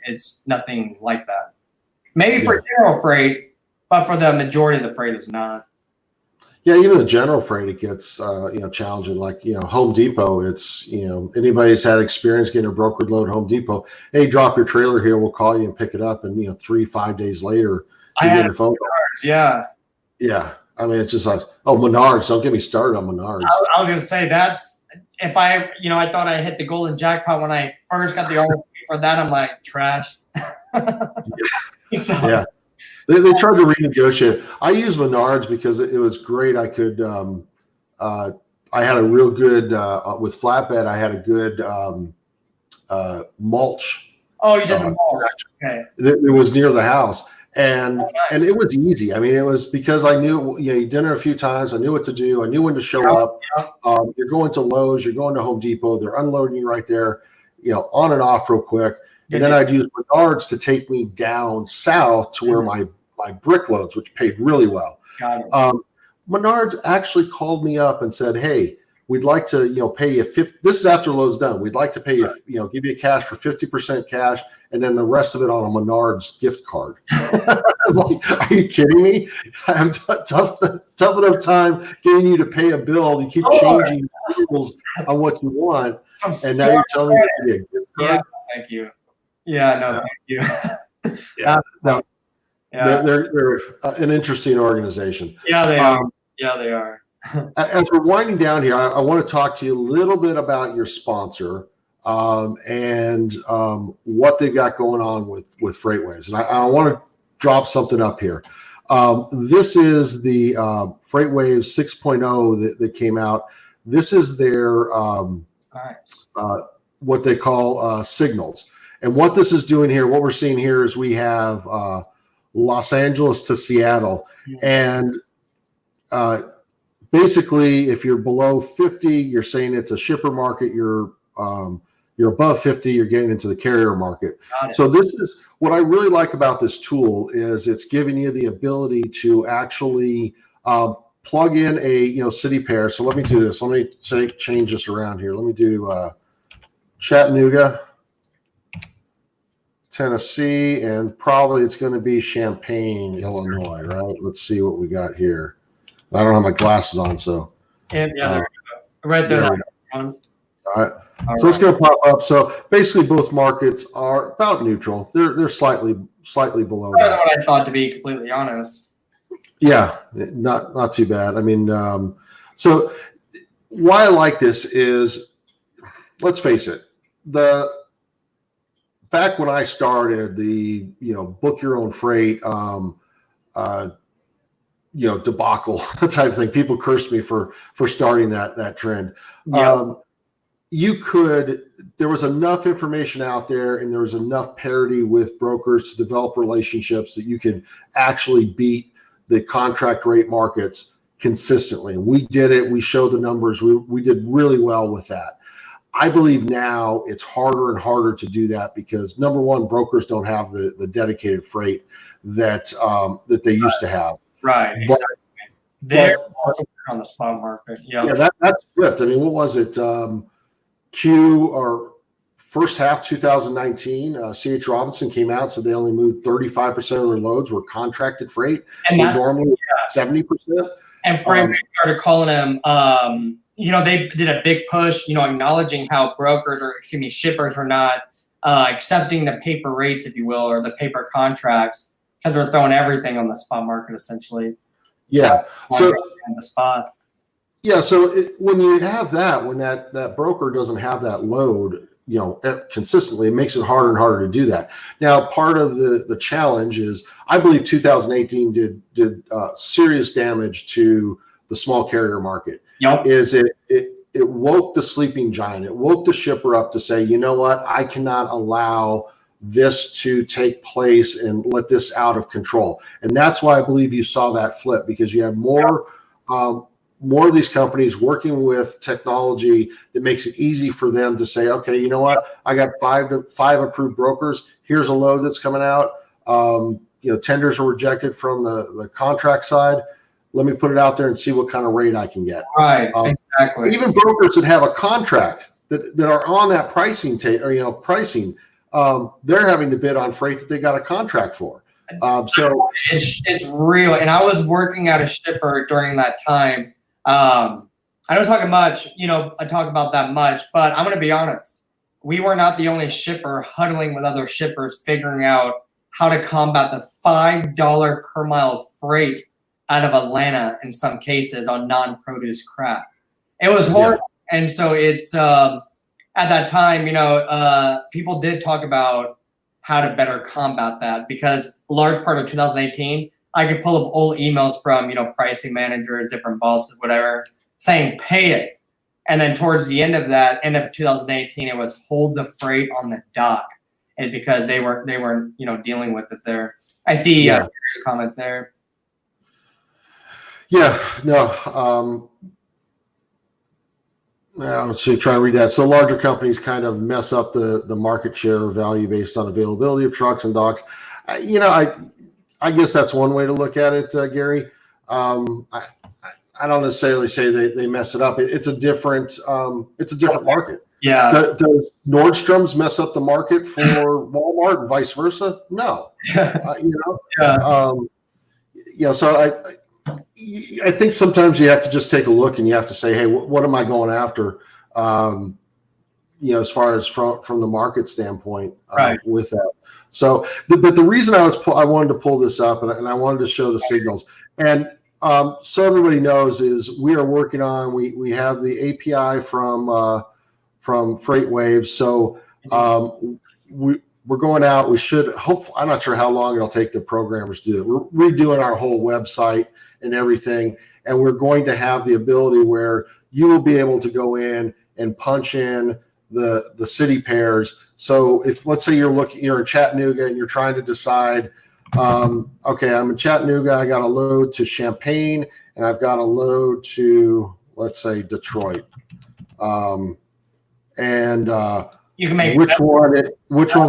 it's nothing like that. Maybe for general freight, but for the majority of the freight, it's not. Yeah, even the general freight, it gets challenging. Like Home Depot, it's anybody's had experience getting a brokered load Home Depot. Hey, drop your trailer here. We'll call you and pick it up. And 3-5 days later, you get a phone call. Yeah. I mean, it's just like, Menards. Don't get me started on Menards. I was gonna say that's. If I thought I hit the golden jackpot when I first got the offer for that, I'm like, trash. Yeah. They tried to renegotiate. I use Menards because it was great. I could, I had a real good, with flatbed, I had a good mulch. Oh, you did the mulch. Okay. It was near the house. And and it was easy. I mean, it was because I knew, you done it a few times. I knew what to do. I knew when to show up. You're going to Lowe's, you're going to Home Depot. They're unloading you right there, on and off real quick. And then I'd use Menards to take me down south to where my brick loads, which paid really well. Got it. Menards actually called me up and said, hey, we'd like to, pay you 50. This is after load's done. We'd like to pay you, give you cash for 50% cash, and then the rest of it on a Menards gift card. I was like, are you kidding me? I have tough enough time getting you to pay a bill. You keep changing rules on what you want, and now you're telling me to be a gift card. Yeah, thank you. Yeah, no, thank you. They're an interesting organization. Yeah, they are. Yeah, they are. As we're winding down here, I want to talk to you a little bit about your sponsor and what they've got going on with Freightways. And I want to drop something up here. This is the Freightways 6.0 that came out. This is their what they call signals. And what this is doing here, what we're seeing here is we have Los Angeles to Seattle. And basically, if you're below 50, you're saying it's a shipper market. You're above 50, you're getting into the carrier market. So this is what I really like about this tool is it's giving you the ability to actually plug in a city pair. So let me do this. Let me change this around here. Let me do Chattanooga, Tennessee, and probably it's going to be Champaign, Illinois, right? Let's see what we got here. I don't have my glasses on, so. And right there. All right. So it's going to pop up. So basically, both markets are about neutral. They're slightly below that. That's what I thought, to be completely honest. Yeah, not too bad. I mean, so why I like this is, let's face it, back when I started the, book your own freight, debacle type of thing. People cursed me for starting that trend. Yeah. There was enough information out there, and there was enough parity with brokers to develop relationships that you could actually beat the contract rate markets consistently. And we did it. We showed the numbers. We did really well with that. I believe now it's harder and harder to do that because, number one, brokers don't have the dedicated freight that they used to have. Right. But, exactly. They're on the spot market. Yeah, that's flipped. I mean, what was it? First half 2019, C.H. Robinson came out, said they only moved 35% of their loads were contracted freight, and that's normally 70%. And Freightways started calling them, they did a big push, acknowledging how shippers are not accepting the paper rates, if you will, or the paper contracts, because they're throwing everything on the spot market, essentially. Yeah. So in the spot. Yeah. So when you have that, when that broker doesn't have that load, consistently, it makes it harder and harder to do that. Now, part of the challenge is, I believe 2018 did serious damage to the small carrier market. Yep. Is it woke the sleeping giant. It woke the shipper up to say, you know what, I cannot allow this to take place and let this out of control. And that's why I believe you saw that flip, because you have more of these companies working with technology that makes it easy for them to say, okay, you know what, I got five approved brokers. Here's a load that's coming out. Tenders are rejected from the contract side. Let me put it out there and see what kind of rate I can get. Right, exactly. Even brokers that have a contract that are on that pricing pricing, they're having to bid on freight that they got a contract for. So it's real. And I was working at a shipper during that time. I don't talk much, I talk about that much, but I'm going to be honest. We were not the only shipper huddling with other shippers, figuring out how to combat the $5 per mile freight out of Atlanta in some cases on non-produce crap. It was horrible. Yeah. And so it's, at that time, people did talk about how to better combat that, because a large part of 2018, I could pull up old emails from, pricing managers, different bosses, whatever, saying pay it. And then towards the end of 2018, it was hold the freight on the dock. And because they weren't, dealing with it there. I see a comment there. Yeah, no. Let's see, try to read that. So larger companies kind of mess up the market share value based on availability of trucks and docks. I guess that's one way to look at it, Gary. I don't necessarily say they mess it up. It's a different market. Yeah. Does Nordstrom's mess up the market for Walmart and vice versa? No. So I think sometimes you have to just take a look and you have to say, hey, what am I going after? As far as from the market standpoint, right, with that. So, but the reason I wanted to pull this up and I wanted to show the signals, and so everybody knows, is we are working on, we have the API from Freightways. So we're going out. We should hopefully, I'm not sure how long it'll take the programmers to do it. We're redoing our whole website and everything, and we're going to have the ability where you will be able to go in and punch in the city pairs. So if, let's say you're in Chattanooga and you're trying to decide, okay, I'm in Chattanooga, I got a load to Champaign and I've got a load to, let's say, Detroit. You can make which one's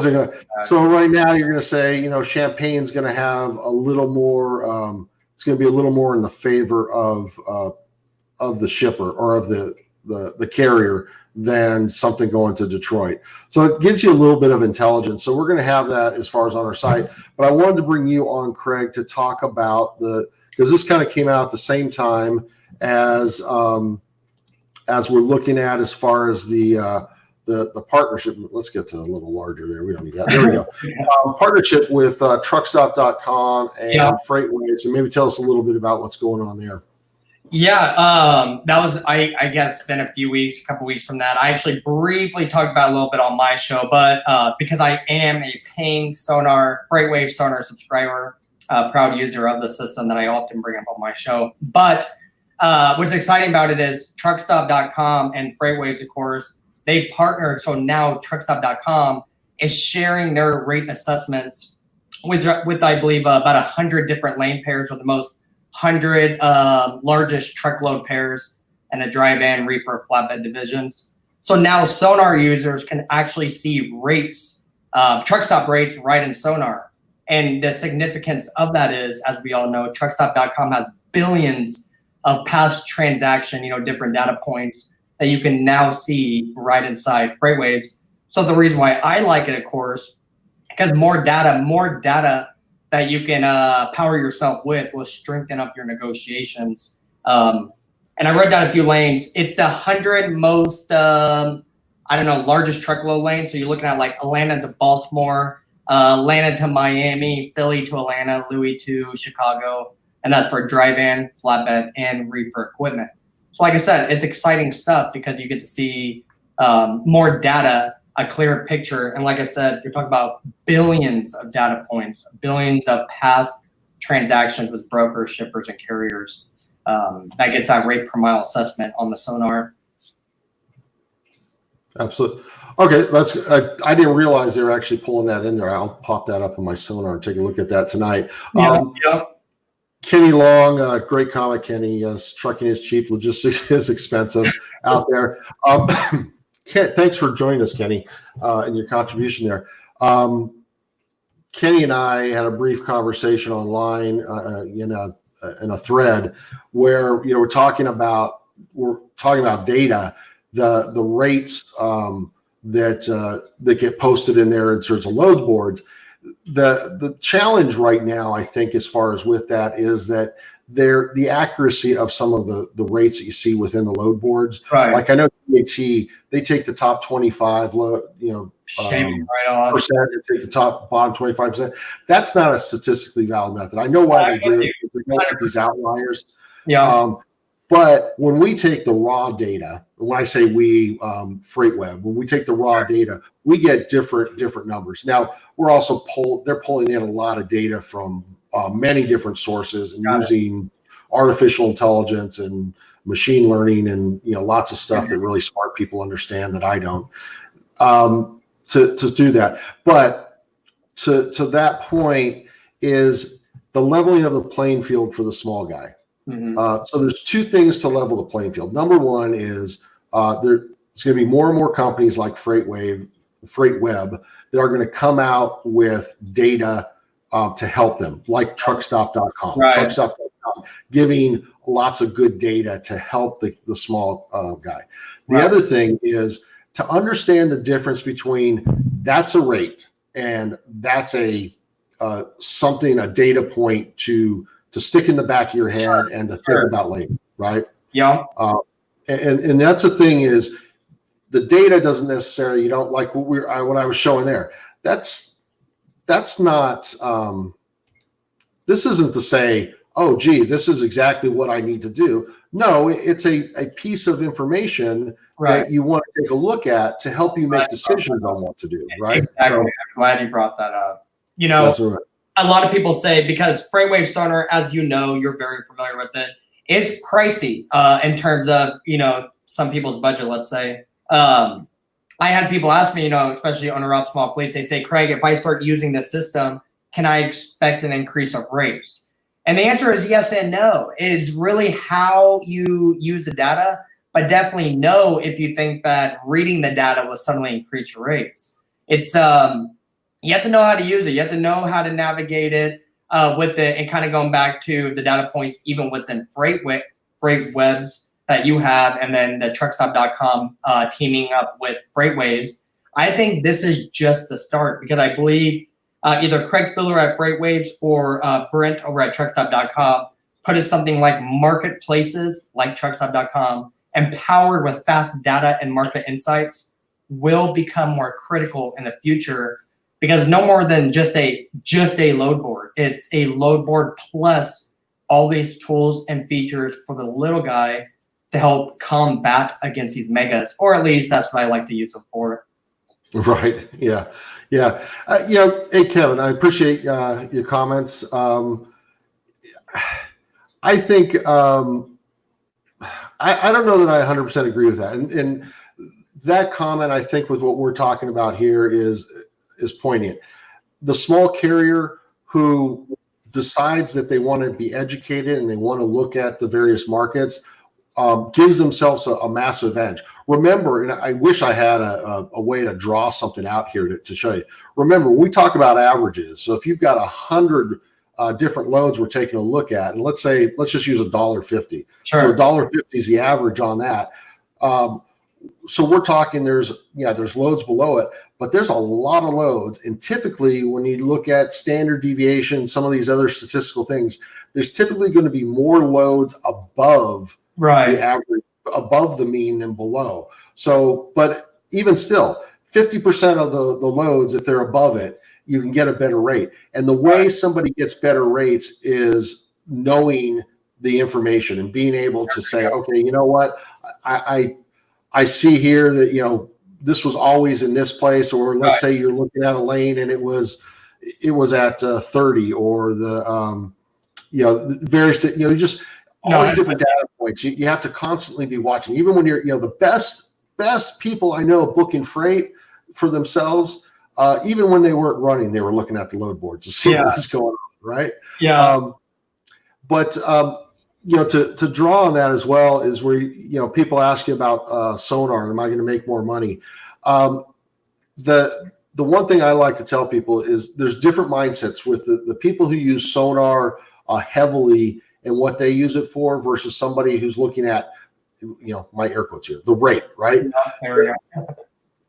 it going to, so right now you're going to say, Champaign's going to have a little more, it's going to be a little more in the favor of the shipper or of the carrier than something going to Detroit. So it gives you a little bit of intelligence. So we're going to have that as far as on our site, but I wanted to bring you on, Craig, to talk about because this kind of came out at the same time as we're looking at as far as the the partnership. Let's get to a little larger there. We don't need that. There we go. Partnership with truckstop.com and Freightways, and maybe tell us a little bit about what's going on there. Yeah, that was, I guess, it's been a couple weeks from that. I actually briefly talked about a little bit on my show, but because I am a paying Freightways Sonar subscriber, proud user of the system that I often bring up on my show. But what's exciting about it is truckstop.com and Freightways, of course, they partnered. So now truckstop.com is sharing their rate assessments with I believe, about 100 different lane pairs, or the most 100 largest truckload pairs and the dry van, reefer, flatbed divisions. So now Sonar users can actually see rates, truck stop rates right in Sonar. And the significance of that is, as we all know, truckstop.com has billions of past transaction, different data points that you can now see right inside Freightways. So the reason why I like it, of course, because more data that you can power yourself with will strengthen up your negotiations. And I wrote down a few lanes. It's the 100 most, largest truckload lanes. So you're looking at like Atlanta to Baltimore, Atlanta to Miami, Philly to Atlanta, Louis to Chicago. And that's for dry van, flatbed, and reefer equipment. So like I said, it's exciting stuff because you get to see more data, a clearer picture. And like I said, you're talking about billions of data points, billions of past transactions with brokers, shippers, and carriers. That gets that rate per mile assessment on the Sonar. Absolutely. Okay, that's. I didn't realize they were actually pulling that in there. I'll pop that up on my Sonar and take a look at that tonight. Kenny Long, great comment, Kenny. Yes, trucking is cheap, logistics is expensive out there. Thanks for joining us, Kenny, and your contribution there. Kenny and I had a brief conversation online in a thread where we're talking about data, the rates that get posted in there in terms of loads boards. The challenge right now, I think, as far as with that, is that the accuracy of some of the rates that you see within the load boards. Right. Like I know PAT, they take the top 25 percent and take the bottom 25%. That's not a statistically valid method. I know why they do it. They don't want these outliers. Yeah. But when we take the raw data, when I say we, FreightWeb, when we take the raw data, we get different numbers. Now we're also they're pulling in a lot of data from many different sources and using artificial intelligence and machine learning and lots of stuff that really smart people understand that I don't to do that. But to that point is the leveling of the playing field for the small guy. Mm-hmm. So there's two things to level the playing field. Number one is there's going to be more and more companies like FreightWeb that are going to come out with data to help them, like truckstop.com. Right. Truckstop.com giving lots of good data to help the small guy. The other thing is to understand the difference between that's a rate and that's a data point to stick in the back of your head and to think about later, right? Yeah. And that's the thing is the data doesn't necessarily, like what I was showing there. That's not, this isn't to say, oh, gee, this is exactly what I need to do. No, it's a piece of information that you want to take a look at to help you make decisions on what to do, right? Exactly. I'm glad you brought that up. A lot of people say, because Freightways Sonar, as you know, you're very familiar with it, it's pricey in terms of, some people's budget, let's say. I had people ask me, especially owner-op small fleets, they say, Craig, if I start using this system, can I expect an increase of rates? And the answer is yes and no. It's really how you use the data, but definitely no if you think that reading the data will suddenly increase your rates. It's you have to know how to use it. You have to know how to navigate it with it, and kind of going back to the data points, even within Freightwebs that you have, and then the truckstop.com teaming up with Freightways. I think this is just the start, because I believe either Craig Spiller at Freightways or Brent over at truckstop.com put it something like marketplaces like truckstop.com, empowered with fast data and market insights, will become more critical in the future, because no more than just a load board. It's a load board plus all these tools and features for the little guy to help combat against these megas, or at least that's what I like to use them for. Right. Yeah. Yeah. Hey, Kevin, I appreciate your comments. I think I don't know that I 100% agree with that. And that comment, I think, with what we're talking about here is poignant. The small carrier who decides that they want to be educated and they want to look at the various markets gives themselves a massive edge. Remember, and I wish I had a way to draw something out here to show you. Remember, when we talk about averages, so if you've got 100 different loads we're taking a look at, and let's just use $1.50. Sure. So $1.50 is the average on that. So we're talking there's loads below it, but there's a lot of loads. And typically when you look at standard deviation, some of these other statistical things, there's typically going to be more loads above the average, above the mean than below. So, but even still, 50% of the loads, if they're above it, you can get a better rate. And the way somebody gets better rates is knowing the information and being able to say, okay, you know what, I see here that, this was always in this place, or let's say you're looking at a lane and it was at 30, or the, various, just all these different data points. You have to constantly be watching, even when you're, the best people I know booking freight for themselves, even when they weren't running, they were looking at the load boards to see what was going on, right? Yeah. To draw on that as well is where, people ask you about Sonar, am I going to make more money? The one thing I like to tell people is there's different mindsets with the people who use Sonar heavily and what they use it for versus somebody who's looking at, my air quotes here, the rate, right?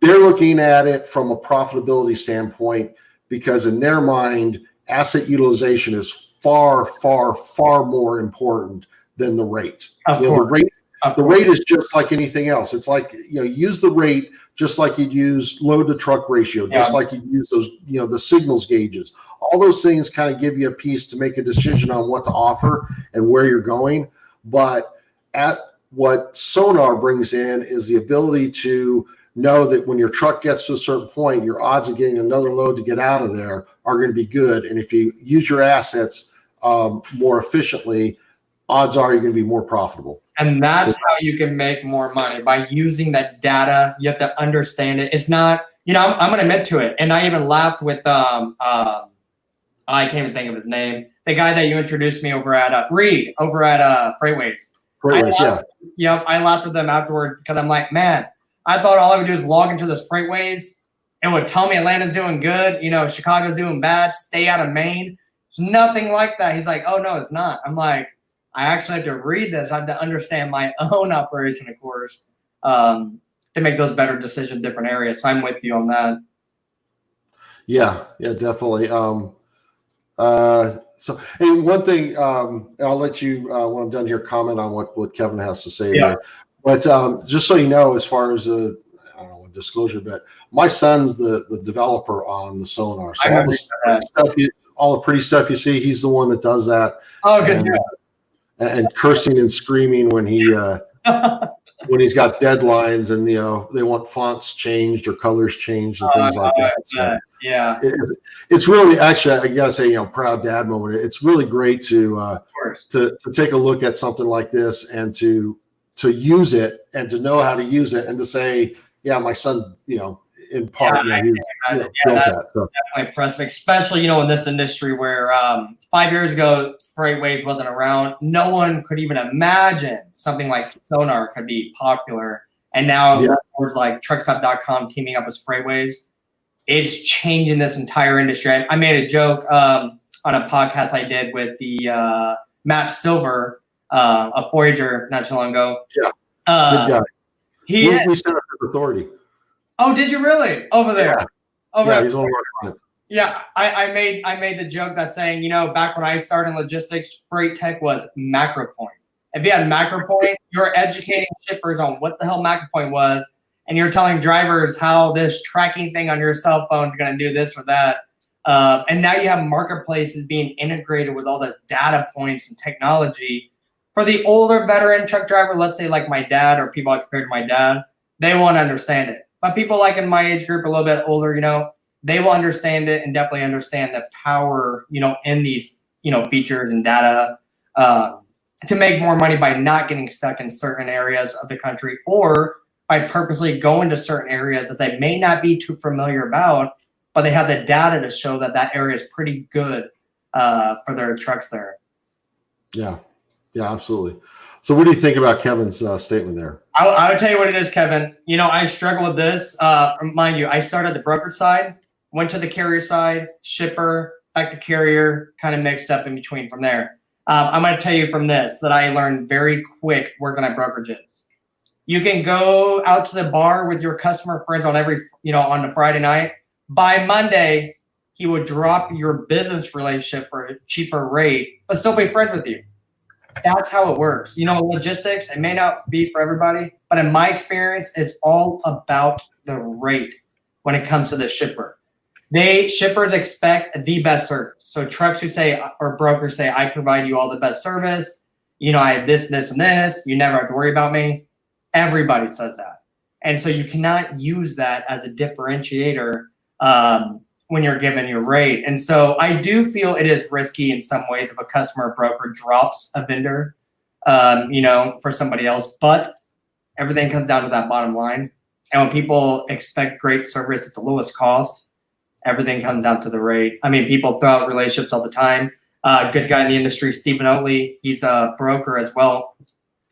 They're looking at it from a profitability standpoint, because in their mind, asset utilization is far, far, far more important than the rate. The rate is just like anything else. It's like, use the rate just like you'd use load to truck ratio, just like you'd use those, the signals gauges. All those things kind of give you a piece to make a decision on what to offer and where you're going. But what Sonar brings in is the ability to know that when your truck gets to a certain point, your odds of getting another load to get out of there are going to be good. And if you use your assets more efficiently, odds are you're going to be more profitable. And that's how you can make more money, by using that data. You have to understand it. It's not, I'm going to admit to it. And I even laughed with, I can't even think of his name. The guy that you introduced me over at Reed over at Freightways. I laughed with them afterward, because I'm like, man, I thought all I would do is log into this Freightways. It would tell me Atlanta's doing good, Chicago's doing bad, stay out of Maine. There's nothing like that. He's like, oh, no, it's not. I'm like, I actually have to read this. I have to understand my own operation, of course, to make those better decisions in different areas. So I'm with you on that. Yeah, definitely. So, hey, one thing, I'll let you, when I'm done here, comment on what Kevin has to say here. But just so you know, as far as a disclosure, but my son's the developer on the Sonar. So all the pretty stuff you see, he's the one that does that. Oh, good. And cursing and screaming when he when he's got deadlines and they want fonts changed or colors changed and things like that. So it's really, actually, I gotta say, proud dad moment. It's really great to take a look at something like this and to use it and to know how to use it and to say, yeah, my son, in part, that's definitely impressive, especially, in this industry where 5 years ago, Freightways wasn't around. No one could even imagine something like Sonar could be popular. And now words like truckstop.com teaming up with Freightways, it's changing this entire industry. I made a joke on a podcast I did with the Matt Silver, a Voyager not too long ago. Yeah, good guy. We set up his authority. Oh, did you really? Over there. He's one of our clients. Yeah, I made the joke that saying, back when I started in logistics, freight tech was macro point. If you had macro point, you're educating shippers on what the hell macro point was. and you're telling drivers how this tracking thing on your cell phone is going to do this or that. And now you have marketplaces being integrated with all this data points and technology. For the older veteran truck driver, let's say like my dad or people I compare to my dad, they won't understand it. But people like in my age group, a little bit older, they will understand it and definitely understand the power, in these, features and data to make more money by not getting stuck in certain areas of the country, or by purposely going to certain areas that they may not be too familiar about, but they have the data to show that that area is pretty good for their trucks there. Yeah, absolutely. So what do you think about Kevin's statement there? I would tell you what it is, Kevin. I struggle with this. Mind you, I started the brokerage side, went to the carrier side, shipper, back to carrier, kind of mixed up in between from there. I'm going to tell you from this that I learned very quick working at brokerages. You can go out to the bar with your customer friends on on the Friday night. By Monday, he would drop your business relationship for a cheaper rate, but still be friends with you. That's how it works. Logistics, it may not be for everybody, but in my experience, it's all about the rate when it comes to the shipper. Shippers expect the best service. So trucks who say, or brokers say, I provide you all the best service. I have this, this, and this. You never have to worry about me. Everybody says that. And so you cannot use that as a differentiator when you're given your rate. And so I do feel it is risky in some ways if a customer or broker drops a vendor, for somebody else, but everything comes down to that bottom line. And when people expect great service at the lowest cost, everything comes down to the rate. I mean, people throw out relationships all the time. Good guy in the industry, Stephen Oatley, he's a broker as well.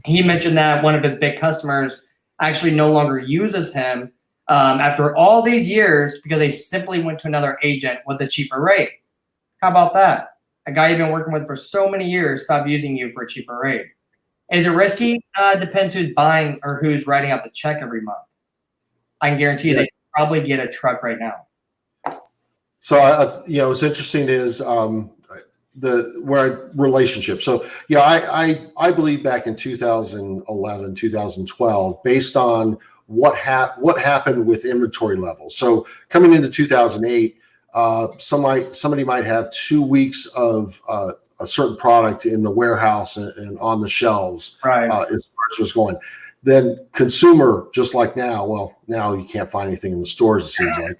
He mentioned that one of his big customers actually no longer uses him after all these years because they simply went to another agent with a cheaper rate. How about that? A guy you've been working with for so many years stopped using you for a cheaper rate. Is it risky? Depends who's buying or who's writing out the check every month. I can guarantee you they probably get a truck right now. So, what's interesting is relationship. So, I believe back in 2011, 2012, based on what happened with inventory levels. So coming into 2008, somebody might have 2 weeks of a certain product in the warehouse and on the shelves, right, as far as was going. Then consumer, just like now, well, now you can't find anything in the stores, it seems like.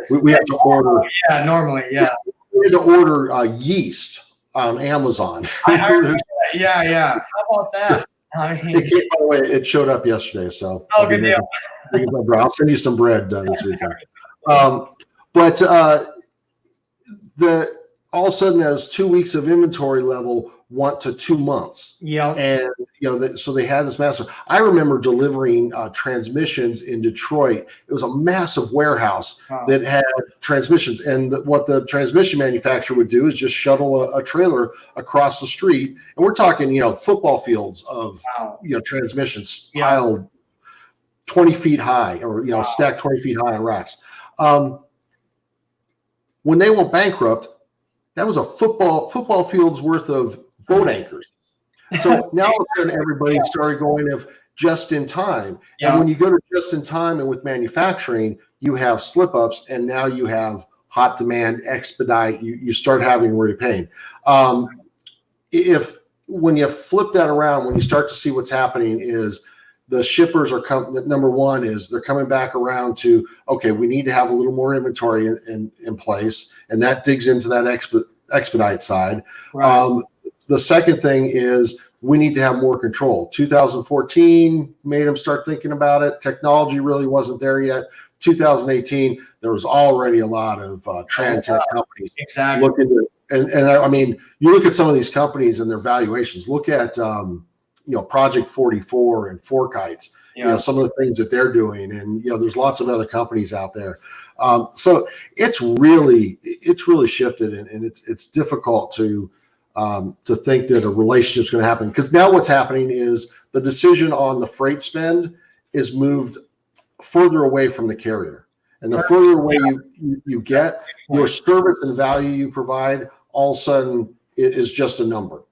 We have to order. Yeah, normally, yeah. We had to order yeast on Amazon. I heard that. Yeah. How about that? By the way, it showed up yesterday, so good deal. I'll send you some bread this weekend. But all of a sudden, those 2 weeks of inventory level went to 2 months. Yeah. And so they had this massive. I remember delivering transmissions in Detroit. It was a massive warehouse that had transmissions, and what the transmission manufacturer would do is just shuttle a trailer across the street, and we're talking football fields of transmissions piled 20 feet high, or stacked 20 feet high on racks. When they went bankrupt, that was a football field's worth of boat anchors. So now all of a sudden everybody started going of just in time. Yeah. And when you go to just in time and with manufacturing, you have slip ups, and now you have hot demand, expedite. You start having where you're paying. When you flip that around, when you start to see what's happening is the shippers are number one is they're coming back around to, okay, we need to have a little more inventory in place. And that digs into that expedite side. Right. The second thing is we need to have more control. 2014 made them start thinking about it. Technology really wasn't there yet. 2018, there was already a lot of Trans-Tech companies looking to, and I mean, you look at some of these companies and their valuations. Look at Project 44 and Forkites. Some of the things that they're doing, and there's lots of other companies out there. So it's really shifted, and it's difficult to think that a relationship is going to happen, because now what's happening is the decision on the freight spend is moved further away from the carrier, and the further away you get, your service and value you provide all of a sudden is just a number.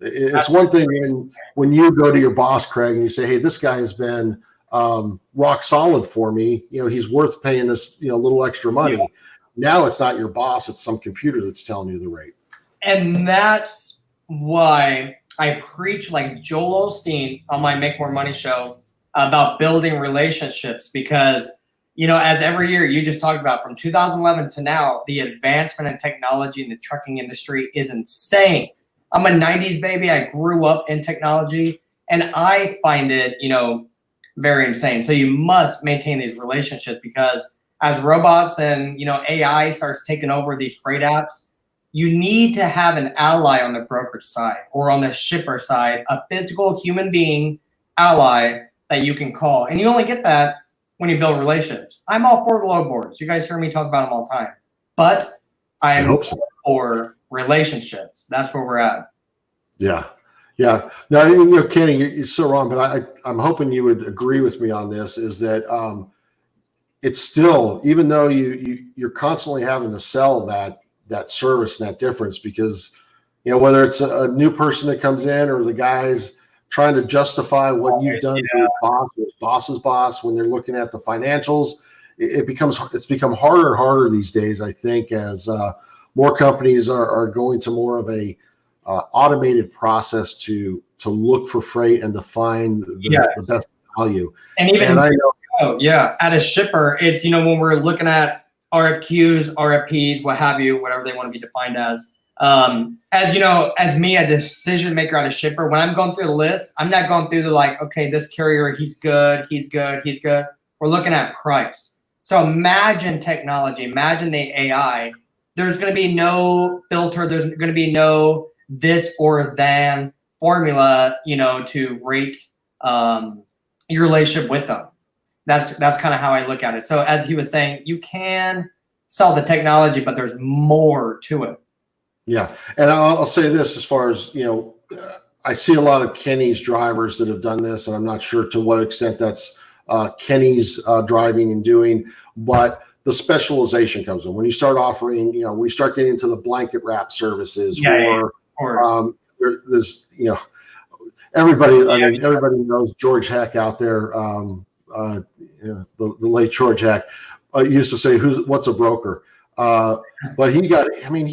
It's one thing when you go to your boss, Craig, and you say, hey, this guy has been rock solid for me. He's worth paying this, little extra money. Yeah. Now it's not your boss. It's some computer that's telling you the rate. And that's why I preach like Joel Osteen on my Make More Money show about building relationships, because, as every year you just talked about, from 2011 to now, the advancement in technology in the trucking industry is insane. I'm a 90s baby. I grew up in technology, and I find it, very insane. So you must maintain these relationships, because as robots and, AI starts taking over these freight apps, you need to have an ally on the brokerage side or on the shipper side, a physical human being ally that you can call. And you only get that when you build relationships. I'm all for load boards. You guys hear me talk about them all the time. But I'm for relationships. That's where we're at. Yeah. Yeah. Now, Kenny, you're so wrong, but I'm hoping you would agree with me on this, is that it's still, even though you're constantly having to sell that service and that difference, because, whether it's a new person that comes in or the guy's trying to justify what you've done to his boss or his boss's boss, when they're looking at the financials, it's become harder and harder these days, I think, as more companies are going to more of a automated process to look for freight and to find the best value. And I know, at a shipper, it's, when we're looking at RFQs, RFPs, what have you, whatever they want to be defined as me, a decision maker at a shipper, when I'm going through the list, I'm not going through okay, this carrier, he's good. We're looking at price. So imagine technology, imagine the AI. There's going to be no filter. There's going to be no this or that formula, to rate your relationship with them. That's kind of how I look at it. So as he was saying, you can sell the technology, but there's more to it. Yeah. And I'll say this, as far as, I see a lot of Kenny's drivers that have done this, and I'm not sure to what extent that's Kenny's driving and doing, but the specialization comes in when you start offering, we start getting into the blanket wrap services, there's, everybody, everybody knows George Heck out there. The late George Heck used to say, what's a broker? But he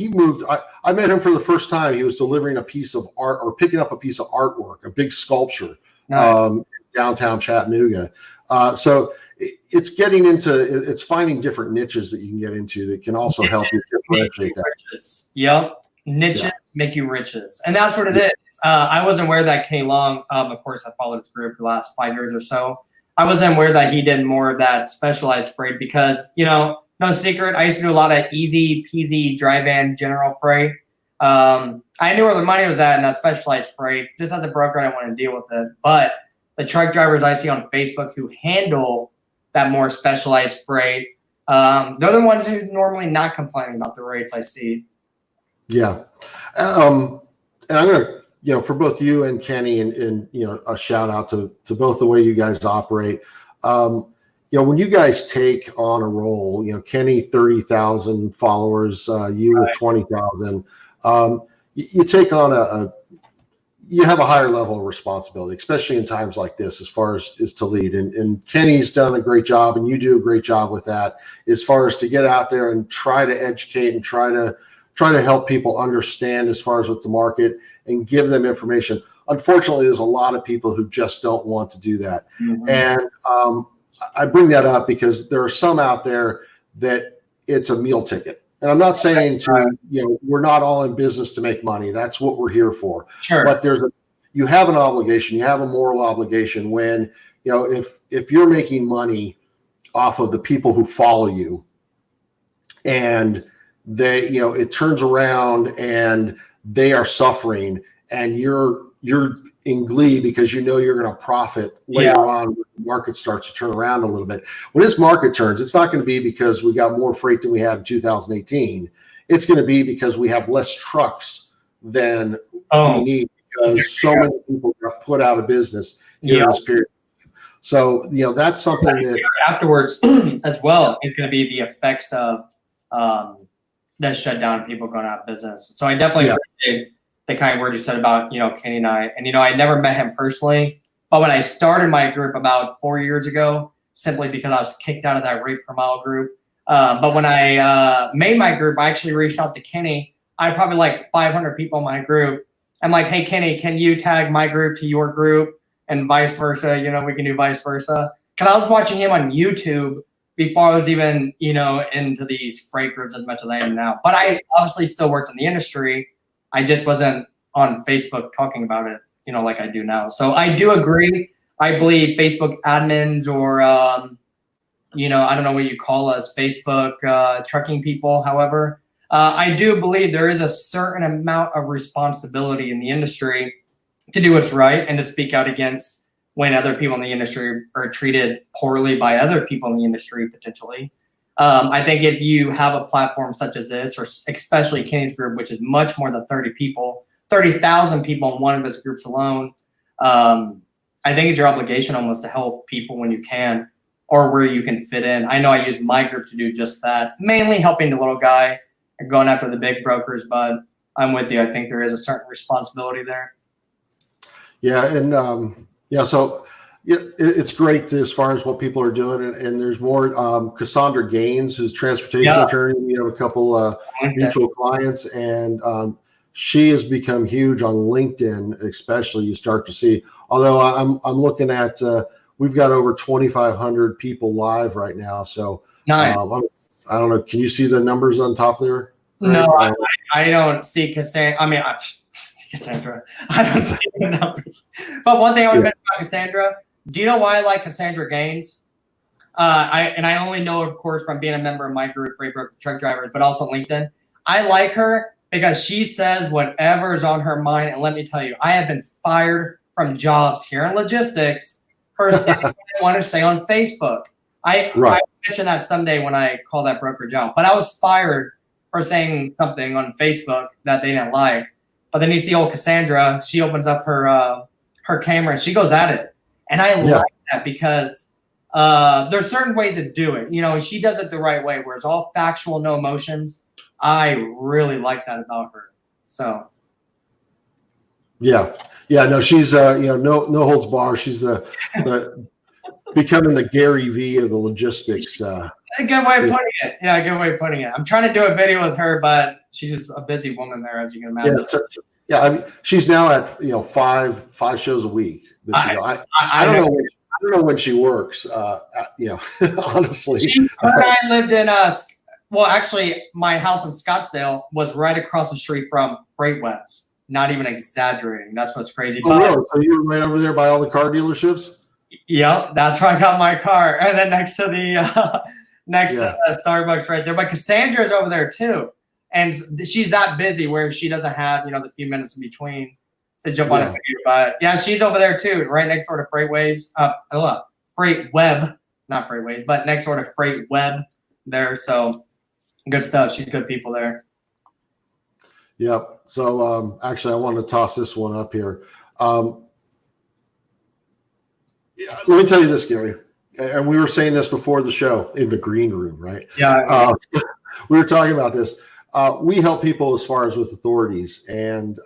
moved. I met him for the first time. He was delivering a piece of art, or picking up a piece of artwork, a big sculpture, downtown Chattanooga. So it's getting into, it's finding different niches that you can get into that can also help you differentiate that. Yep. Niches make you riches. And that's what it is. I wasn't aware that Kenny Long, of course, I followed his career for the last 5 years or so. I wasn't aware that he did more of that specialized freight, because, no secret, I used to do a lot of easy peasy dry van general freight. I knew where the money was at in that specialized freight. Just as a broker, I didn't want to deal with it. But the truck drivers I see on Facebook who handle that more specialized freight, they're the ones who normally not complaining about the rates I see. Yeah. And I'm going to, for both you and Kenny, and a shout out to both the way you guys operate. When you guys take on a role, Kenny, 30,000 followers, you with 20,000, you take on you have a higher level of responsibility, especially in times like this, as far as is to lead. And Kenny's done a great job, and you do a great job with that, as far as to get out there and try to educate and try to help people understand as far as with the market and give them information. Unfortunately, there's a lot of people who just don't want to do that. Mm-hmm. And I bring that up because there are some out there that it's a meal ticket. And I'm not saying we're not all in business to make money. That's what we're here for. Sure. But you have an obligation, you have a moral obligation when, if you're making money off of the people who follow you, and they, it turns around and they are suffering, and you're in glee because you're going to profit later on when the market starts to turn around a little bit. When this market turns, it's not going to be because we got more freight than we had in 2018. It's going to be because we have less trucks than we need, because so many people got put out of business in this period. So, that's something that afterwards as well is going to be the effects of that shutdown, people going out of business. So I definitely appreciate the kind word you said about, Kenny and I. And, I never met him personally, But when I started my group about 4 years ago, simply because I was kicked out of that rate per mile group. But when I made my group, I actually reached out to Kenny. I had probably like 500 people in my group. I'm like, hey, Kenny, can you tag my group to your group and vice versa? You know, we can do vice versa. Because I was watching him on YouTube before I was even, you know, into these freight groups as much as I am now. But I obviously still worked in the industry. I just wasn't on Facebook talking about it, you know, like I do now. So I do agree. I believe Facebook admins or, you know, I don't know what you call us, Facebook trucking people, however. I do believe there is a certain amount of responsibility in the industry to do what's right and to speak out against when other people in the industry are treated poorly by other people in the industry, potentially. I think if you have a platform such as this, or especially Kenny's group, which is much more than 30 people, 30,000 people in one of his groups alone, I think it's your obligation almost to help people when you can, or where you can fit in. I know I use my group to do just that, mainly helping the little guy and going after the big brokers, but I'm with you. I think there is a certain responsibility there. Yeah, and so it's great as far as what people are doing, and there's more. Cassandra Gaines, who's a transportation attorney. We have a couple mutual clients, and she has become huge on LinkedIn, especially. You start to see. Although I'm looking at, we've got over 2,500 people live right now. So nice. I don't know. Can you see the numbers on top there? No, I don't see Cassandra. I mean, Cassandra. I don't see the numbers. But one thing I want to mention about Cassandra, do you know why I like Cassandra Gaines? I only know, of course, from being a member of my group, Freight Broker Truck Drivers, but also LinkedIn. I like her because she says whatever is on her mind. And let me tell you, I have been fired from jobs here in logistics for saying what I want to say on Facebook. I mention that someday when I call that broker job. But I was fired for saying something on Facebook that they didn't like. But then you see old Cassandra, she opens up her camera and she goes at it. And I like that because there's certain ways to do it. You know, she does it the right way where it's all factual, no emotions. I really like that about her. So. Yeah. No, she's no holds bar. She's the becoming the Gary V of the logistics. A good way of putting it. Yeah, a good way of putting it. I'm trying to do a video with her, but she's a busy woman there, as you can imagine. Yeah, I mean, she's now at five shows a week. I don't know when she works. Honestly, I lived in well, actually, my house in Scottsdale was right across the street from Freightways. Not even exaggerating. That's what's crazy. Oh, really? So you were right over there by all the car dealerships? Yep, that's where I got my car, and then next to the Starbucks right there. But Cassandra's over there too, and she's that busy where she doesn't have the few minutes in between to jump on a video. But yeah, she's over there too, right next door to Freightways. Freightweb, not Freightways, but next door to Freightweb there. So good stuff. She's good people there. Yep. So actually, I want to toss this one up here. Let me tell you this, Gary, and we were saying this before the show in the green room, right? Yeah. We were talking about this. We help people as far as with authorities, and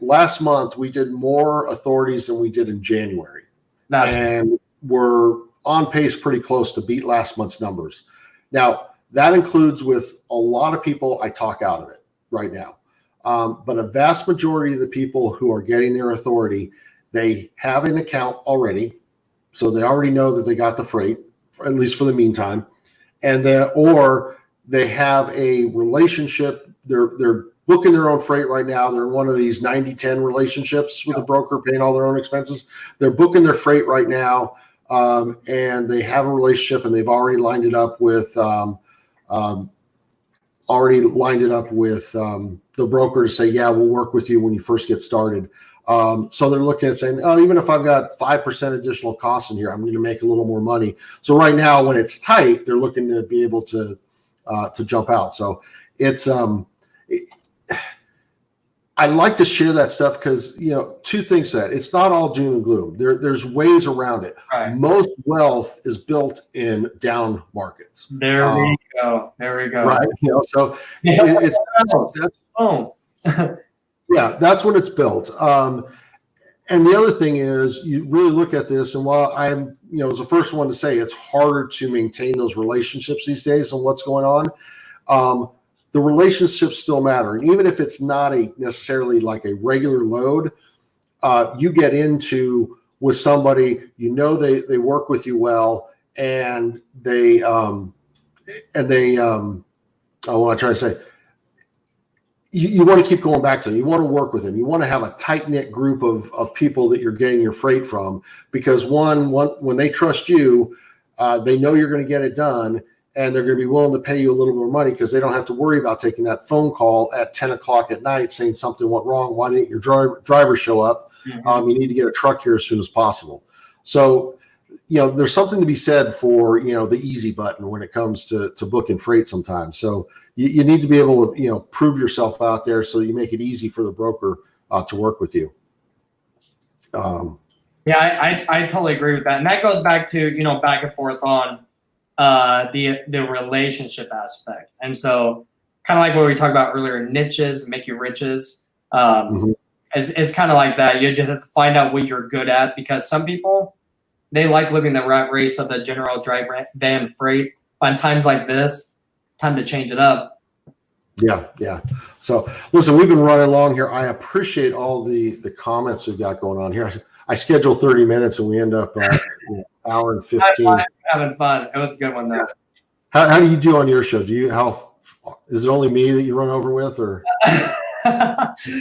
last month we did more authorities than we did in January, and we're on pace pretty close to beat last month's numbers. Now, that includes with a lot of people I talk out of it right now. But a vast majority of the people who are getting their authority, they have an account already. So they already know that they got the freight, at least for the meantime. Or they have a relationship. They're booking their own freight right now. They're in one of these 90-10 relationships with a broker paying all their own expenses. They're booking their freight right now. And they have a relationship, and they've already lined it up with the broker to say, yeah, we'll work with you when you first get started. So they're looking at saying, oh, even if I've got 5% additional costs in here, I'm going to make a little more money. So right now, when it's tight, they're looking to be able to jump out. So it's I like to share that stuff because, two things that it's not all doom and gloom. There's ways around it. Right. Most wealth is built in down markets. There we go. Right. So that's when it's built. And the other thing is, you really look at this, and while I'm, was the first one to say it's harder to maintain those relationships these days and what's going on, the relationships still matter. And even if it's not necessarily like a regular load, you get into with somebody, they work with you well, and I want to try to say, you want to keep going back to them. You want to work with them. You want to have a tight-knit group of people that you're getting your freight from, because when they trust you, they know you're going to get it done, and they're going to be willing to pay you a little more money because they don't have to worry about taking that phone call at 10 o'clock at night saying something went wrong. Why didn't your driver show up? Mm-hmm. You need to get a truck here as soon as possible. So, there's something to be said for, the easy button when it comes to booking freight sometimes. So you need to be able to, prove yourself out there so you make it easy for the broker to work with you. Yeah, I totally agree with that. And that goes back to, back and forth on the relationship aspect. And so kind of like what we talked about earlier, niches make you riches. It's kind of like that. You just have to find out what you're good at, because some people, they like living the rat race of the general dry van freight. On times like this, time to change it up. Yeah. So listen, we've been running along here. I appreciate all the comments we've got going on here. I scheduled 30 minutes and we end up an hour and 15. Having fun. It was a good one though. Yeah. How do you do on your show? Is it only me that you run over with, or?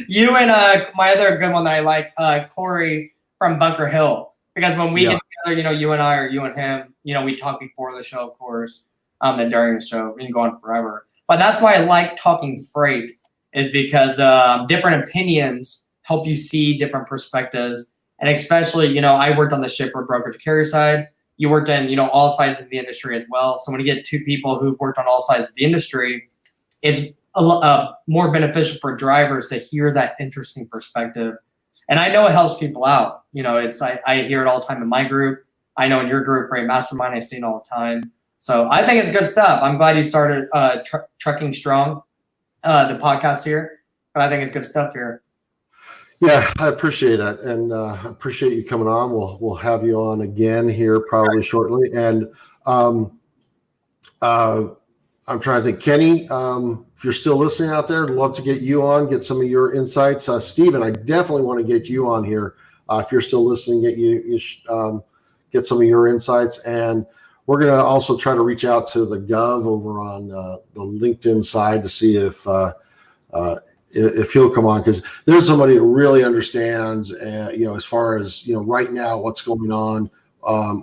You and my other good one that I like, Corey from Bunker Hill. Because when we get together, you and I, or you and him, we talk before the show, of course, then during the show. We can go on forever. But that's why I like talking freight, is because different opinions help you see different perspectives. And especially, I worked on the shipper brokerage carrier side. You worked in, all sides of the industry as well. So when you get two people who've worked on all sides of the industry, it's more beneficial for drivers to hear that interesting perspective. And I know it helps people out. I hear it all the time in my group. I know in your group, Freight Mastermind, I see it all the time. So I think it's good stuff. I'm glad you started Trucking Strong, the podcast here. But I think it's good stuff here. Yeah, I appreciate it, and I appreciate you coming on. We'll have you on again here probably shortly. And I'm trying to think, Kenny, if you're still listening out there, I'd love to get you on, get some of your insights. Steven, I definitely want to get you on here. If you're still listening, get some of your insights. And we're going to also try to reach out to the Gov over on the LinkedIn side to see if he'll come on, because there's somebody that really understands, as far as, right now, what's going on,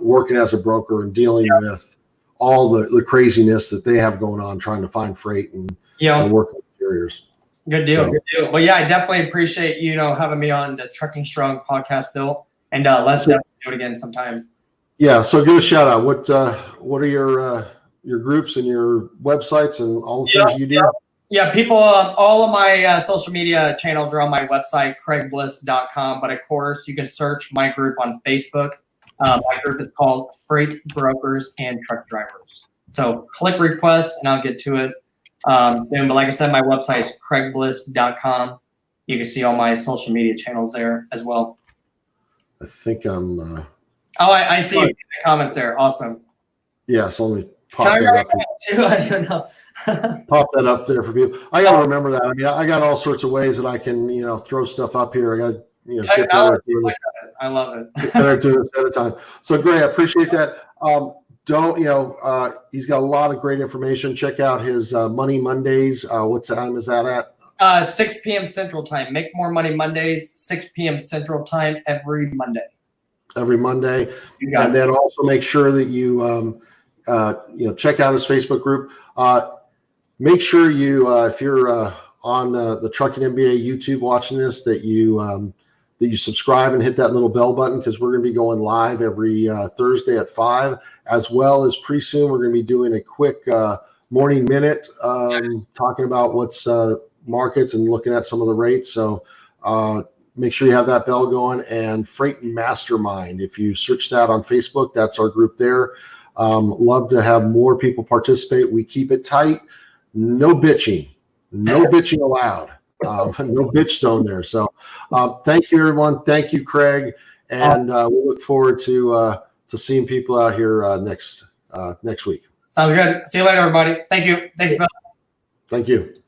working as a broker and dealing with all the craziness that they have going on, trying to find freight and work with carriers. Good deal. Well, yeah, I definitely appreciate having me on the Trucking Strong podcast, Bill, and let's definitely do it again sometime. Yeah, so give a shout out. What are your groups and your websites and all the things you do? Yeah, people, all of my social media channels are on my website, craigbliss.com. But of course, you can search my group on Facebook. My group is called Freight Brokers and Truck Drivers. So click request and I'll get to it. But like I said, my website is craigbliss.com. You can see all my social media channels there as well. I think I'm... I see the comments there. Awesome. Yes, let me pop that up. I don't know. Pop that up there for people. I got to remember that. I mean, I got all sorts of ways that I can, throw stuff up here. I got to, get better at doing it. I love it. Get better at doing this at a time. So great. I appreciate that. He's got a lot of great information. Check out his Money Mondays. What time is that at? 6 p.m. Central Time. Make More Money Mondays, 6 p.m. Central Time every Monday. Every Monday. And then also make sure that you, check out his Facebook group. Make sure you, if you're on the TruckingMBA YouTube watching this, that you subscribe and hit that little bell button, because we're going to be going live every Thursday at 5, as well as pretty soon we're going to be doing a quick morning minute talking about what's markets and looking at some of the rates. So make sure you have that bell going. And Freight Mastermind, if you search that on Facebook, that's our group there. Love to have more people participate. We keep it tight. No bitching allowed. No bitch stone there. So thank you, everyone. Thank you, Craig. And we look forward to seeing people out here next week. Sounds good. See you later, everybody. Thank you. Thanks, Bill. Thank you.